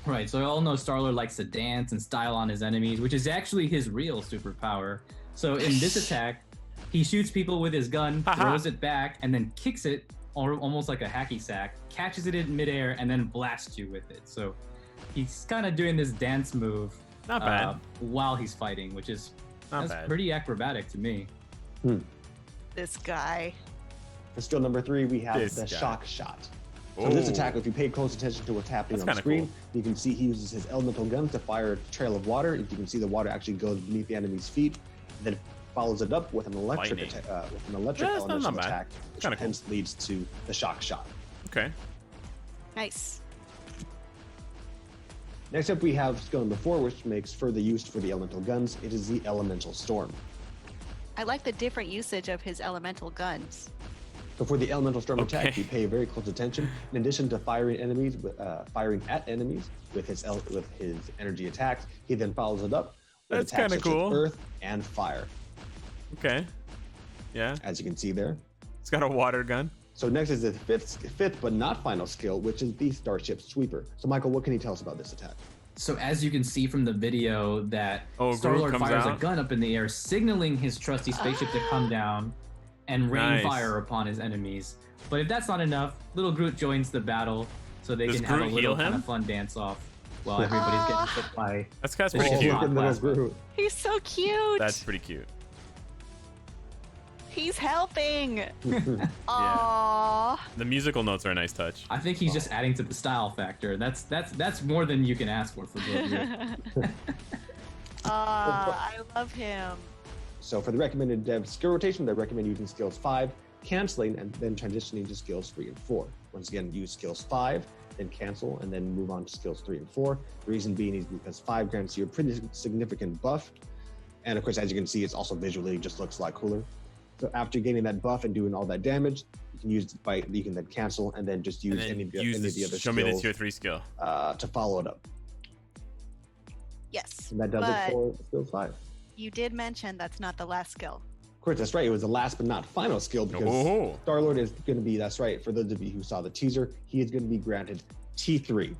[SPEAKER 2] Right, so we all know Star-Lord likes to dance and style on his enemies, which is actually his real superpower. So in this attack, he shoots people with his gun,
[SPEAKER 1] Haha.
[SPEAKER 2] throws it back, and then kicks it, or almost like a hacky sack, catches it in midair, and then blasts you with it. So he's kind of doing this dance move
[SPEAKER 1] Not bad.
[SPEAKER 2] while he's fighting, which is
[SPEAKER 1] Not bad.
[SPEAKER 2] pretty acrobatic to me.
[SPEAKER 3] This guy.
[SPEAKER 4] For skill number 3, we have
[SPEAKER 1] This
[SPEAKER 4] the
[SPEAKER 1] guy.
[SPEAKER 4] shock shot. So this
[SPEAKER 1] Ooh.
[SPEAKER 4] attack, if you pay close attention to what's happening
[SPEAKER 1] That's
[SPEAKER 4] on
[SPEAKER 1] kinda
[SPEAKER 4] screen,
[SPEAKER 1] cool.
[SPEAKER 4] you can see he uses his elemental gun to fire a trail of water. If you can see, the water actually goes beneath the enemy's feet, then follows it up with an electric
[SPEAKER 1] Lightning.
[SPEAKER 4] elemental
[SPEAKER 1] Yeah, that's not bad.
[SPEAKER 4] attack, which
[SPEAKER 1] Kinda cool.
[SPEAKER 4] hence leads to the shock shot.
[SPEAKER 1] Okay.
[SPEAKER 3] Nice.
[SPEAKER 4] Next up, we have skill number 4, which makes further use for the elemental guns. It is the elemental storm.
[SPEAKER 3] I like the different usage of his elemental guns.
[SPEAKER 4] So for the elemental storm attack,
[SPEAKER 1] Okay.
[SPEAKER 4] you pay very close attention. In addition to firing at enemies with his energy attacks, he then follows it up with
[SPEAKER 1] That's
[SPEAKER 4] attacks
[SPEAKER 1] kinda
[SPEAKER 4] such as
[SPEAKER 1] cool.
[SPEAKER 4] earth and fire,
[SPEAKER 1] Okay. Yeah.
[SPEAKER 4] as you can see there.
[SPEAKER 1] It's got a water gun.
[SPEAKER 4] So next is the fifth but not final skill, which is the Starship Sweeper. So Michael, what can you tell us about this attack?
[SPEAKER 2] So as you can see from the video, that
[SPEAKER 1] Oh,
[SPEAKER 2] Star-Lord
[SPEAKER 1] Groot comes
[SPEAKER 2] fires a
[SPEAKER 1] out?
[SPEAKER 2] gun up in the air, signaling his trusty spaceship to come down and rain
[SPEAKER 1] Nice.
[SPEAKER 2] fire upon his enemies. But if that's not enough, little Groot joins the battle so they
[SPEAKER 1] Does
[SPEAKER 2] can have a
[SPEAKER 1] Groot
[SPEAKER 2] little
[SPEAKER 1] heal
[SPEAKER 2] kind
[SPEAKER 1] him?
[SPEAKER 2] of fun dance off while everybody's getting hit by.
[SPEAKER 1] That's kind of
[SPEAKER 2] Oh,
[SPEAKER 1] pretty
[SPEAKER 2] look
[SPEAKER 1] cute.
[SPEAKER 2] at
[SPEAKER 4] Look at little
[SPEAKER 2] Plasma.
[SPEAKER 4] Groot.
[SPEAKER 3] He's so cute.
[SPEAKER 1] That's pretty cute.
[SPEAKER 3] He's helping. Aww.
[SPEAKER 1] The musical notes are a nice touch.
[SPEAKER 2] I think he's just adding to the style factor. That's more than you can ask for Groot.
[SPEAKER 3] I love him.
[SPEAKER 4] So for the recommended dev skill rotation, I recommend using skills 5, canceling, and then transitioning to skills 3 and 4. Once again, use skills 5, then cancel, and then move on to skills 3 and 4. The reason being is because 5 grants you a pretty significant buff. And of course, as you can see, it's also visually just looks a lot cooler. So after getting that buff and doing all that damage, you can then cancel and then just use
[SPEAKER 1] And then
[SPEAKER 4] any of the other
[SPEAKER 1] show me the
[SPEAKER 4] skills
[SPEAKER 1] tier 3 skill.
[SPEAKER 4] to follow it up.
[SPEAKER 3] Yes.
[SPEAKER 4] And that does
[SPEAKER 3] but
[SPEAKER 4] it for skills 5.
[SPEAKER 3] you did mention that's not the last skill.
[SPEAKER 4] Of course, that's right. It was the last but not final skill because
[SPEAKER 1] Oh.
[SPEAKER 4] Star-Lord is going to be, that's right, for those of you who saw the teaser, he is going to be granted T3.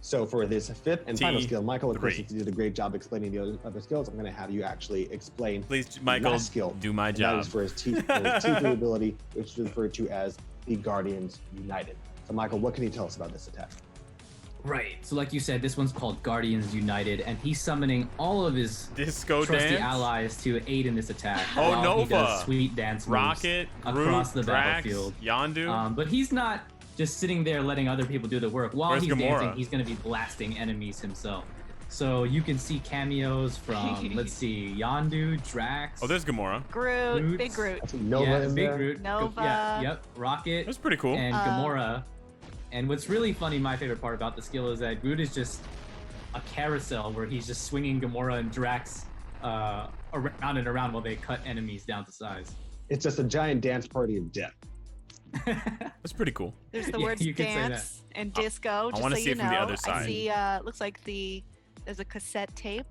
[SPEAKER 4] So for this fifth and final skill, Michael, of course,
[SPEAKER 1] T3.
[SPEAKER 4] since you did a great job explaining the other skills, I'm going to have you actually explain
[SPEAKER 1] Please,
[SPEAKER 4] the
[SPEAKER 1] Michael,
[SPEAKER 4] last skill.
[SPEAKER 1] do my
[SPEAKER 4] And
[SPEAKER 1] job.
[SPEAKER 4] That is for his T3 ability, which is referred to as the Guardians United. So Michael, what can you tell us about this attack?
[SPEAKER 2] Right. So like you said, this one's called Guardians United, and he's summoning all of his
[SPEAKER 1] Disco
[SPEAKER 2] trusty
[SPEAKER 1] dance.
[SPEAKER 2] allies to aid in this attack.
[SPEAKER 1] Oh,
[SPEAKER 2] while
[SPEAKER 1] Nova.
[SPEAKER 2] He does sweet dance moves
[SPEAKER 1] Rocket, Groot,
[SPEAKER 2] across the
[SPEAKER 1] Drax,
[SPEAKER 2] battlefield.
[SPEAKER 1] Yondu.
[SPEAKER 2] But he's not just sitting there letting other people do the work. While
[SPEAKER 1] Where's
[SPEAKER 2] he's
[SPEAKER 1] Gamora?
[SPEAKER 2] dancing, he's going to be blasting enemies himself. So you can see cameos from, let's see, Yondu, Drax.
[SPEAKER 1] Oh, there's Gamora.
[SPEAKER 3] Groot,
[SPEAKER 2] Groot.
[SPEAKER 3] big Groot.
[SPEAKER 4] I see Nova
[SPEAKER 2] yeah,
[SPEAKER 4] in
[SPEAKER 2] Big
[SPEAKER 4] there.
[SPEAKER 2] Groot.
[SPEAKER 3] Nova.
[SPEAKER 2] Yeah, yep, Rocket.
[SPEAKER 1] That's pretty cool.
[SPEAKER 2] And Gamora. And what's really funny, my favorite part about the skill is that Groot is just a carousel where he's just swinging Gamora and Drax around and around while they cut enemies down to size.
[SPEAKER 4] It's just a giant dance party of death.
[SPEAKER 1] That's pretty cool.
[SPEAKER 3] There's the
[SPEAKER 2] Yeah,
[SPEAKER 3] words
[SPEAKER 2] you could say that.
[SPEAKER 3] dance and disco. Just
[SPEAKER 1] wanna
[SPEAKER 3] so
[SPEAKER 1] see
[SPEAKER 3] you
[SPEAKER 1] it from the
[SPEAKER 3] know.
[SPEAKER 1] other
[SPEAKER 3] I
[SPEAKER 1] side.
[SPEAKER 3] see. Looks like there's a cassette tape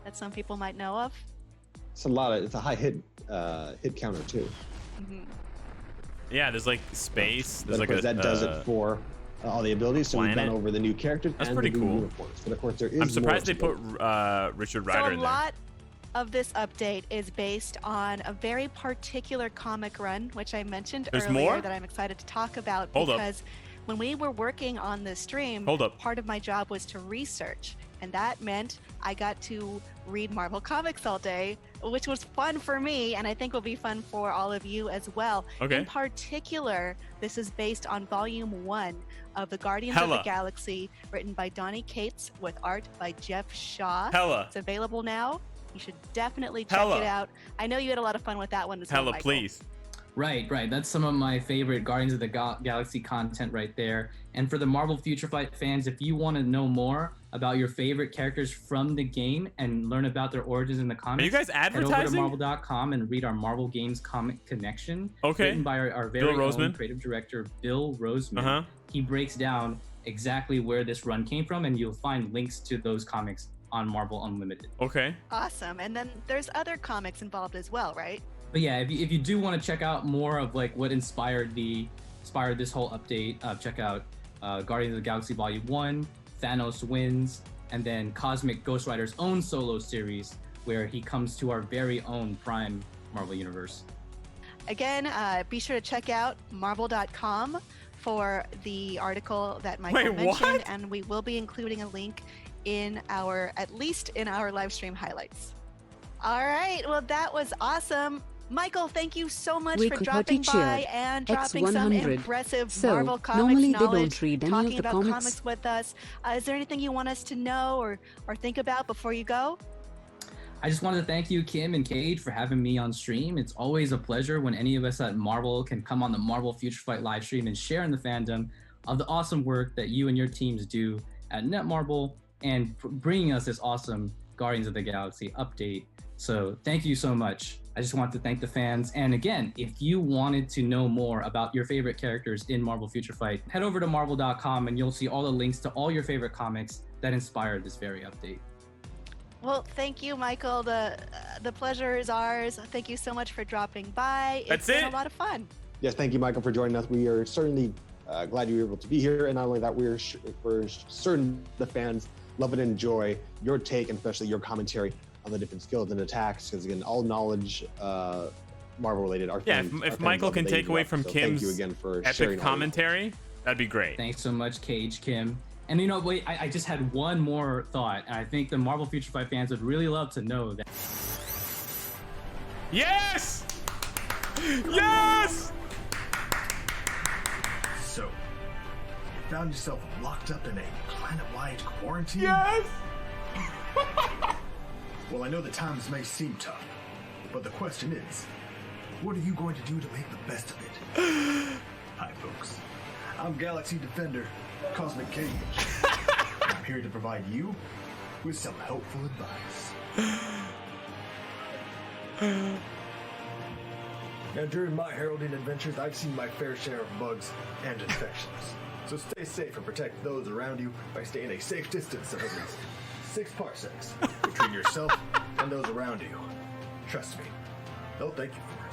[SPEAKER 3] that some people might know of.
[SPEAKER 4] It's a high hit counter too.
[SPEAKER 3] Mhm.
[SPEAKER 1] Yeah, there's like space. There's
[SPEAKER 4] But of
[SPEAKER 1] like
[SPEAKER 4] course, that does it for all the abilities. So we've
[SPEAKER 1] planet.
[SPEAKER 4] gone over the new characters
[SPEAKER 1] That's
[SPEAKER 4] and
[SPEAKER 1] pretty
[SPEAKER 4] the new
[SPEAKER 1] cool.
[SPEAKER 4] uniforms. But of course, there is
[SPEAKER 1] I'm surprised they
[SPEAKER 4] more
[SPEAKER 1] put
[SPEAKER 4] to go.
[SPEAKER 1] Richard
[SPEAKER 3] So
[SPEAKER 1] Rider
[SPEAKER 3] a
[SPEAKER 1] in there.
[SPEAKER 3] lot of this update is based on a very particular comic run, which I mentioned
[SPEAKER 1] There's
[SPEAKER 3] earlier
[SPEAKER 1] more?
[SPEAKER 3] that I'm excited to talk about
[SPEAKER 1] Hold up.
[SPEAKER 3] because when we were working on this stream,
[SPEAKER 1] Hold up.
[SPEAKER 3] part of my job was to research, and that meant I got to read Marvel Comics all day, which was fun for me, and I think will be fun for all of you as well.
[SPEAKER 1] Okay.
[SPEAKER 3] In particular, this is based on Volume 1 of the Guardians of
[SPEAKER 1] Hella.
[SPEAKER 3] the Galaxy, written by Donny Cates with art by Jeff Shaw.
[SPEAKER 1] Hella.
[SPEAKER 3] It's available now. You should definitely check
[SPEAKER 1] Hella.
[SPEAKER 3] it out. I know you had a lot of fun with that one as well,
[SPEAKER 1] Hella,
[SPEAKER 3] Michael.
[SPEAKER 1] please.
[SPEAKER 2] Right. That's some of my favorite Guardians of the Galaxy content right there. And for the Marvel Future Fight fans, if you want to know more about your favorite characters from the game and learn about their origins in the comics,
[SPEAKER 1] Are you guys
[SPEAKER 2] head over to
[SPEAKER 1] advertising?
[SPEAKER 2] marvel.com and read our Marvel Games Comic Connection,
[SPEAKER 1] Okay.
[SPEAKER 2] written by our very
[SPEAKER 1] Bill
[SPEAKER 2] own
[SPEAKER 1] Roseman.
[SPEAKER 2] creative director, Bill Roseman.
[SPEAKER 1] Uh-huh.
[SPEAKER 2] He breaks down exactly where this run came from, and you'll find links to those comics on Marvel Unlimited.
[SPEAKER 1] Okay.
[SPEAKER 3] Awesome. And then there's other comics involved as well, right?
[SPEAKER 2] But yeah, if you do want to check out more of like what inspired this whole update, check out Guardians of the Galaxy Volume 1, Thanos Wins, and then Cosmic Ghost Rider's own solo series where he comes to our very own Prime Marvel Universe.
[SPEAKER 3] Again, be sure to check out marvel.com for the article that Michael
[SPEAKER 1] Wait,
[SPEAKER 3] mentioned,
[SPEAKER 1] what?
[SPEAKER 3] and we will be including a link at least in our live stream highlights. All right, well, that was awesome. Michael, thank you so much
[SPEAKER 5] We
[SPEAKER 3] for
[SPEAKER 5] could
[SPEAKER 3] dropping
[SPEAKER 5] hurt each
[SPEAKER 3] by
[SPEAKER 5] year.
[SPEAKER 3] and dropping some
[SPEAKER 5] X100.
[SPEAKER 3] impressive
[SPEAKER 5] So,
[SPEAKER 3] Marvel Comics
[SPEAKER 5] normally they don't
[SPEAKER 3] knowledge,
[SPEAKER 5] read any
[SPEAKER 3] talking
[SPEAKER 5] of the
[SPEAKER 3] about
[SPEAKER 5] comics.
[SPEAKER 3] comics with us. Is there anything you want us to know or think about before you go?
[SPEAKER 2] I just wanted to thank you, Kim and Cage, for having me on stream. It's always a pleasure when any of us at Marvel can come on the Marvel Future Fight live stream and share in the fandom of the awesome work that you and your teams do at Netmarble and bringing us this awesome Guardians of the Galaxy update. So thank you so much. I just want to thank the fans. And again, if you wanted to know more about your favorite characters in Marvel Future Fight, head over to marvel.com and you'll see all the links to all your favorite comics that inspired this very update.
[SPEAKER 3] Well, thank you, Michael. The pleasure is ours. Thank you so much for dropping by. It's been a lot of fun.
[SPEAKER 4] Yes, thank you, Michael, for joining us. We are certainly glad you were able to be here. And not only that, we're certain the fans love and enjoy your take, and especially your commentary on the different skills and attacks, because again, all knowledge Marvel related.
[SPEAKER 1] If Michael can take away from Kim's
[SPEAKER 4] thank you again for
[SPEAKER 1] epic
[SPEAKER 4] sharing
[SPEAKER 1] commentary, that'd be great.
[SPEAKER 2] Thanks so much, Cage, Kim. And you know, wait, I just had one more thought, and I think the Marvel Future Fight fans would really love to know that.
[SPEAKER 1] Yes! Yes!
[SPEAKER 5] So, you found yourself locked up in a planet-wide quarantine?
[SPEAKER 1] Yes!
[SPEAKER 5] Well, I know the times may seem tough, but the question is, what are you going to do to make the best of it? Hi, folks. I'm Galaxy Defender, Cosmic Cage. I'm here to provide you with some helpful advice. Now, during my heralding adventures, I've seen my fair share of bugs and infections. So stay safe and protect those around you by staying a safe distance of at least 6 parsecs between yourself and those around you. Trust me, they'll thank you for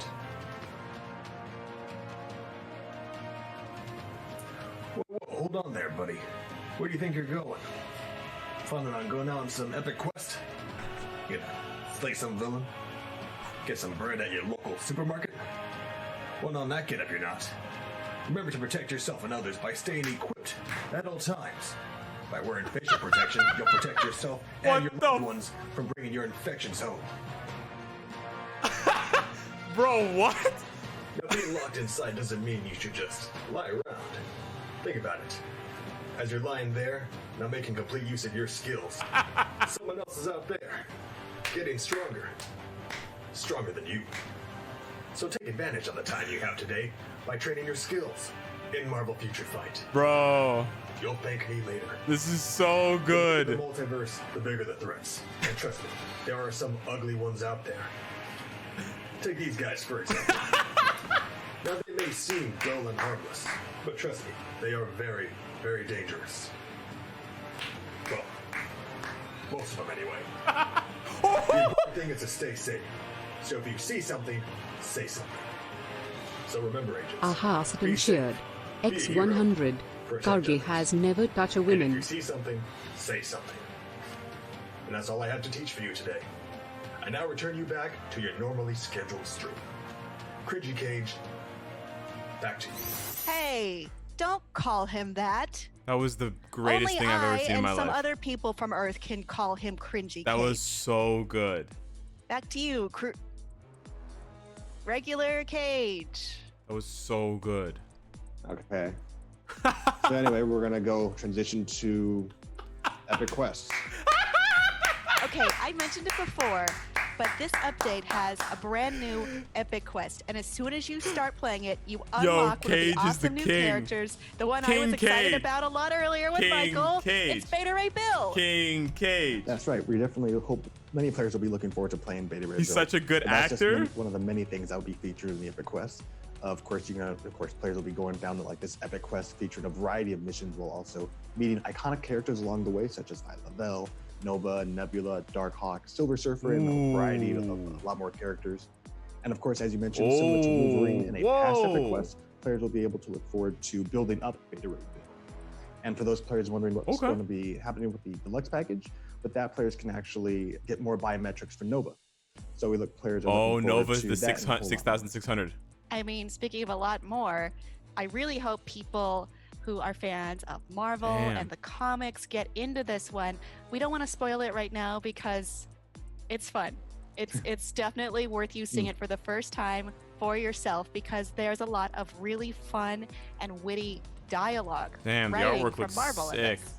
[SPEAKER 5] it. Whoa, hold on there, buddy. Where do you think you're going? Planning on going on some epic quest? You know, slay some villain? Get some bread at your local supermarket? Well, on that get up you're not. Remember to protect yourself and others by staying equipped at all times. By wearing facial protection, you'll protect yourself and your loved ones from bringing your infections home.
[SPEAKER 1] Bro, what?
[SPEAKER 5] Now, being locked inside doesn't mean you should just lie around. Think about it. As you're lying there, not making complete use of your skills, someone else is out there, getting stronger. Stronger than you. So take advantage of the time you have today by training your skills in Marvel Future Fight.
[SPEAKER 1] Bro,
[SPEAKER 5] You'll thank me later.
[SPEAKER 1] this is so
[SPEAKER 5] The
[SPEAKER 1] good.
[SPEAKER 5] multiverse, the bigger the threats. And trust me, there are some ugly ones out there. Take these guys for example. Now they may seem dull and harmless, but trust me, they are very, very dangerous. Well, most of them anyway. The important thing is to stay safe. So if you see something, say something. So remember, agents.
[SPEAKER 6] Aha,
[SPEAKER 5] be
[SPEAKER 6] Satan
[SPEAKER 5] safe,
[SPEAKER 6] shared.
[SPEAKER 5] be a hero,
[SPEAKER 6] X100.
[SPEAKER 5] protect
[SPEAKER 6] Kargi
[SPEAKER 5] others.
[SPEAKER 6] has never touched a
[SPEAKER 5] And if
[SPEAKER 6] woman.
[SPEAKER 5] you see something, say something. And that's all I have to teach for you today. I now return you back to your normally scheduled stream. Cringy Cage, back to you.
[SPEAKER 3] Hey, don't call him that.
[SPEAKER 1] That was the greatest
[SPEAKER 3] Only
[SPEAKER 1] thing I've ever
[SPEAKER 3] I
[SPEAKER 1] seen in
[SPEAKER 3] and
[SPEAKER 1] my
[SPEAKER 3] some
[SPEAKER 1] life.
[SPEAKER 3] other people from Earth can call him cringy.
[SPEAKER 1] That was
[SPEAKER 3] Cage.
[SPEAKER 1] so good.
[SPEAKER 3] Back to you, regular Cage.
[SPEAKER 1] That was so good.
[SPEAKER 4] Okay. So anyway, we're gonna go transition to epic quests.
[SPEAKER 3] Okay, I mentioned it before, but this update has a brand new epic quest, and as soon as you start playing it, you unlock one of
[SPEAKER 1] Cage
[SPEAKER 3] the
[SPEAKER 1] is the
[SPEAKER 3] awesome new
[SPEAKER 1] king.
[SPEAKER 3] characters. The one I
[SPEAKER 1] King
[SPEAKER 3] was excited
[SPEAKER 1] Cage.
[SPEAKER 3] about a lot earlier with
[SPEAKER 1] King
[SPEAKER 3] Michael.
[SPEAKER 1] Cage.
[SPEAKER 3] It's Beta Ray Bill.
[SPEAKER 1] King Cage.
[SPEAKER 4] That's right. We definitely hope many players will be looking forward to playing Beta Ray
[SPEAKER 1] He's
[SPEAKER 4] Bill.
[SPEAKER 1] such a good
[SPEAKER 4] And that's just
[SPEAKER 1] actor.
[SPEAKER 4] one of the many things that will be featured in the epic quest. Of course, players will be going down to like this epic quest featuring a variety of missions, while also meeting iconic characters along the way, such as Phyla-Vell, Nova, Nebula, Darkhawk, Silver Surfer, and a variety of a lot more characters. And of course, as you mentioned, similar to Wolverine in a past epic quest, players will be able to look forward to building up Beta Ray Bill. And for those players wondering what's going to be happening with the deluxe package, with that, players can actually get more biometrics for Nova. So we look players. Are
[SPEAKER 1] Nova's
[SPEAKER 4] to
[SPEAKER 1] the
[SPEAKER 4] that and a whole lot more.
[SPEAKER 1] 6,600.
[SPEAKER 3] I mean, speaking of a lot more, I really hope people who are fans of Marvel and the comics get into this one. We don't want to spoil it right now because it's fun. It's definitely worth you seeing it for the first time for yourself, because there's a lot of really fun and witty dialogue.
[SPEAKER 1] Damn, the
[SPEAKER 3] writing
[SPEAKER 1] artwork
[SPEAKER 3] from
[SPEAKER 1] looks
[SPEAKER 3] Marvel in
[SPEAKER 1] sick.
[SPEAKER 3] this.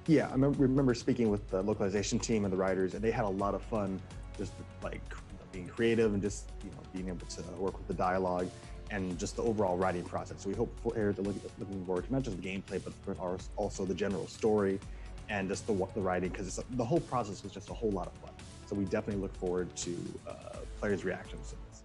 [SPEAKER 4] Yeah, I remember speaking with the localization team and the writers, and they had a lot of fun just like being creative and just being able to work with the dialogue and just the overall writing process. So we hope players are looking forward to not just the gameplay, but also the general story and just the writing, because the whole process was just a whole lot of fun. So we definitely look forward to players' reactions to this.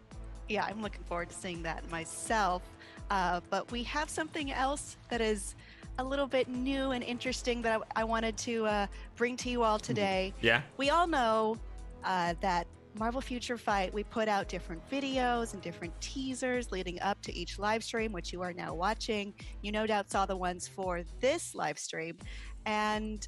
[SPEAKER 3] Yeah, I'm looking forward to seeing that myself. But we have something else that is a little bit new and interesting that I wanted to bring to you all today.
[SPEAKER 1] Yeah.
[SPEAKER 3] We all know that Marvel Future Fight, we put out different videos and different teasers leading up to each live stream, which you are now watching. You no doubt saw the ones for this live stream. And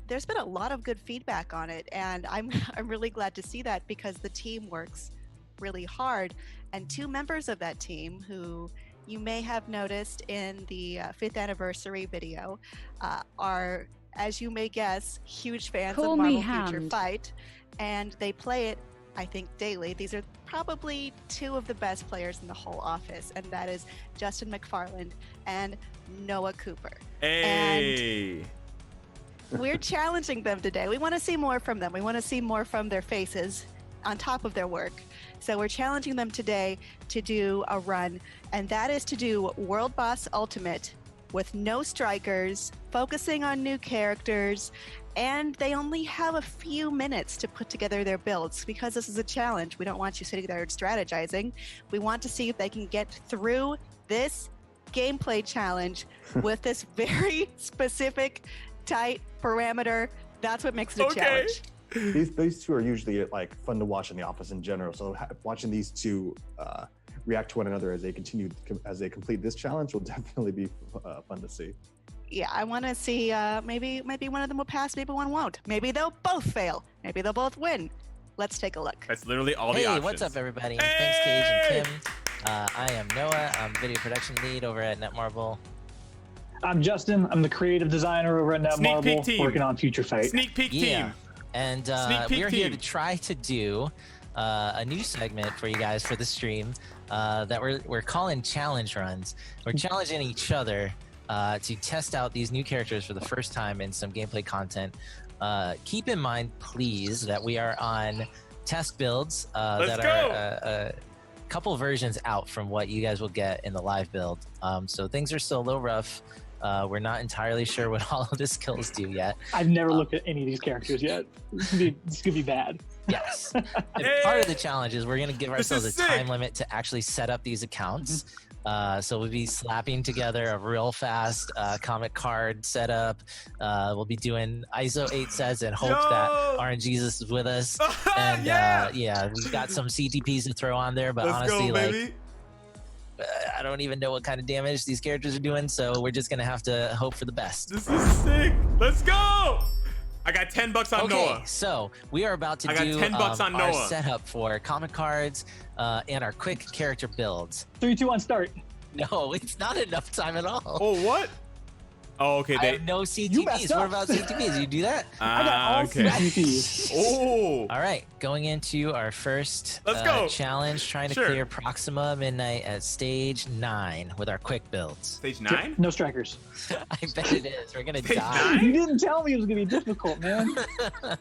[SPEAKER 3] there's been a lot of good feedback on it. And I'm really glad to see that because the team works really hard. And two members of that team who you may have noticed in the 5th anniversary video are, as you may guess, huge fans
[SPEAKER 6] Call
[SPEAKER 3] of
[SPEAKER 6] me
[SPEAKER 3] Marvel Future
[SPEAKER 6] Hand.
[SPEAKER 3] Fight. And they play it, I think, daily. These are probably two of the best players in the whole office, and that is Justin McFarland and Noah Cooper.
[SPEAKER 1] Hey.
[SPEAKER 3] And we're challenging them today. We want to see more from them. We want to see more from their faces on top of their work. So we're challenging them today to do a run, and that is to do World Boss Ultimate with no strikers, focusing on new characters, and they only have a few minutes to put together their builds. Because this is a challenge, we don't want you sitting there and strategizing. We want to see if they can get through this gameplay challenge with this very specific, tight parameter. That's what makes it a challenge.
[SPEAKER 4] These two are usually like fun to watch in the office in general. So watching these two react to one another as they complete this challenge will definitely be fun to see.
[SPEAKER 3] Yeah, I want to see maybe one of them will pass, maybe one won't. Maybe they'll both fail. Maybe they'll both win. Let's take a look.
[SPEAKER 1] That's literally all the
[SPEAKER 7] Hey,
[SPEAKER 1] options.
[SPEAKER 7] what's up, everybody?
[SPEAKER 1] Hey!
[SPEAKER 7] Thanks, Cage and Kim. I am Noah. I'm video production lead over at Netmarble.
[SPEAKER 8] I'm Justin. I'm the creative designer over at
[SPEAKER 1] Sneak peek
[SPEAKER 8] Netmarble,
[SPEAKER 1] team.
[SPEAKER 8] working on Future Fight.
[SPEAKER 1] Sneak peek team.
[SPEAKER 7] And
[SPEAKER 1] Sneak peek
[SPEAKER 7] we're here
[SPEAKER 1] team.
[SPEAKER 7] to try to do a new segment for you guys for the stream that we're calling challenge runs. We're challenging each other to test out these new characters for the first time in some gameplay content. Keep in mind, please, that we are on test builds that are a couple versions out from what you guys will get in the live build. So things are still a little rough. We're not entirely sure what all of the skills do yet.
[SPEAKER 8] I've never looked at any of these characters yet. This could be bad.
[SPEAKER 7] Yes. And part of the challenge is we're going to give ourselves a
[SPEAKER 1] is sick.
[SPEAKER 7] time limit to actually set up these accounts. So we'll be slapping together a real fast comic card setup. We'll be doing ISO 8 sets and hope that RNGesus is with us. And yeah, we've got some CTPs to throw on there, but
[SPEAKER 1] Let's
[SPEAKER 7] honestly,
[SPEAKER 1] go, baby.
[SPEAKER 7] I don't even know what kind of damage these characters are doing, so we're just gonna have to hope for the best.
[SPEAKER 1] This is sick. Let's go. I got $10 on
[SPEAKER 7] Okay,
[SPEAKER 1] Noah.
[SPEAKER 7] so we are about to
[SPEAKER 1] I got
[SPEAKER 7] do
[SPEAKER 1] $10 on
[SPEAKER 7] our
[SPEAKER 1] Noah.
[SPEAKER 7] setup for comic cards and our quick character builds.
[SPEAKER 8] 3, 2, 1, start.
[SPEAKER 7] No, it's not enough time at all.
[SPEAKER 1] Oh, what? Oh, okay.
[SPEAKER 7] I have no CTPs.
[SPEAKER 8] messed
[SPEAKER 7] What
[SPEAKER 8] up.
[SPEAKER 7] about CTPs? You do that?
[SPEAKER 8] I got all
[SPEAKER 1] okay.
[SPEAKER 8] CTPs.
[SPEAKER 1] Oh.
[SPEAKER 7] All right, going into our first
[SPEAKER 1] Let's go.
[SPEAKER 7] challenge, trying to
[SPEAKER 1] Sure.
[SPEAKER 7] clear Proxima Midnight at stage 9 with our quick builds.
[SPEAKER 1] Stage 9?
[SPEAKER 8] No strikers.
[SPEAKER 7] I bet it is. We're gonna
[SPEAKER 1] Stage
[SPEAKER 7] die.
[SPEAKER 1] 9?
[SPEAKER 8] You didn't tell me it was gonna be difficult, man.
[SPEAKER 7] Oh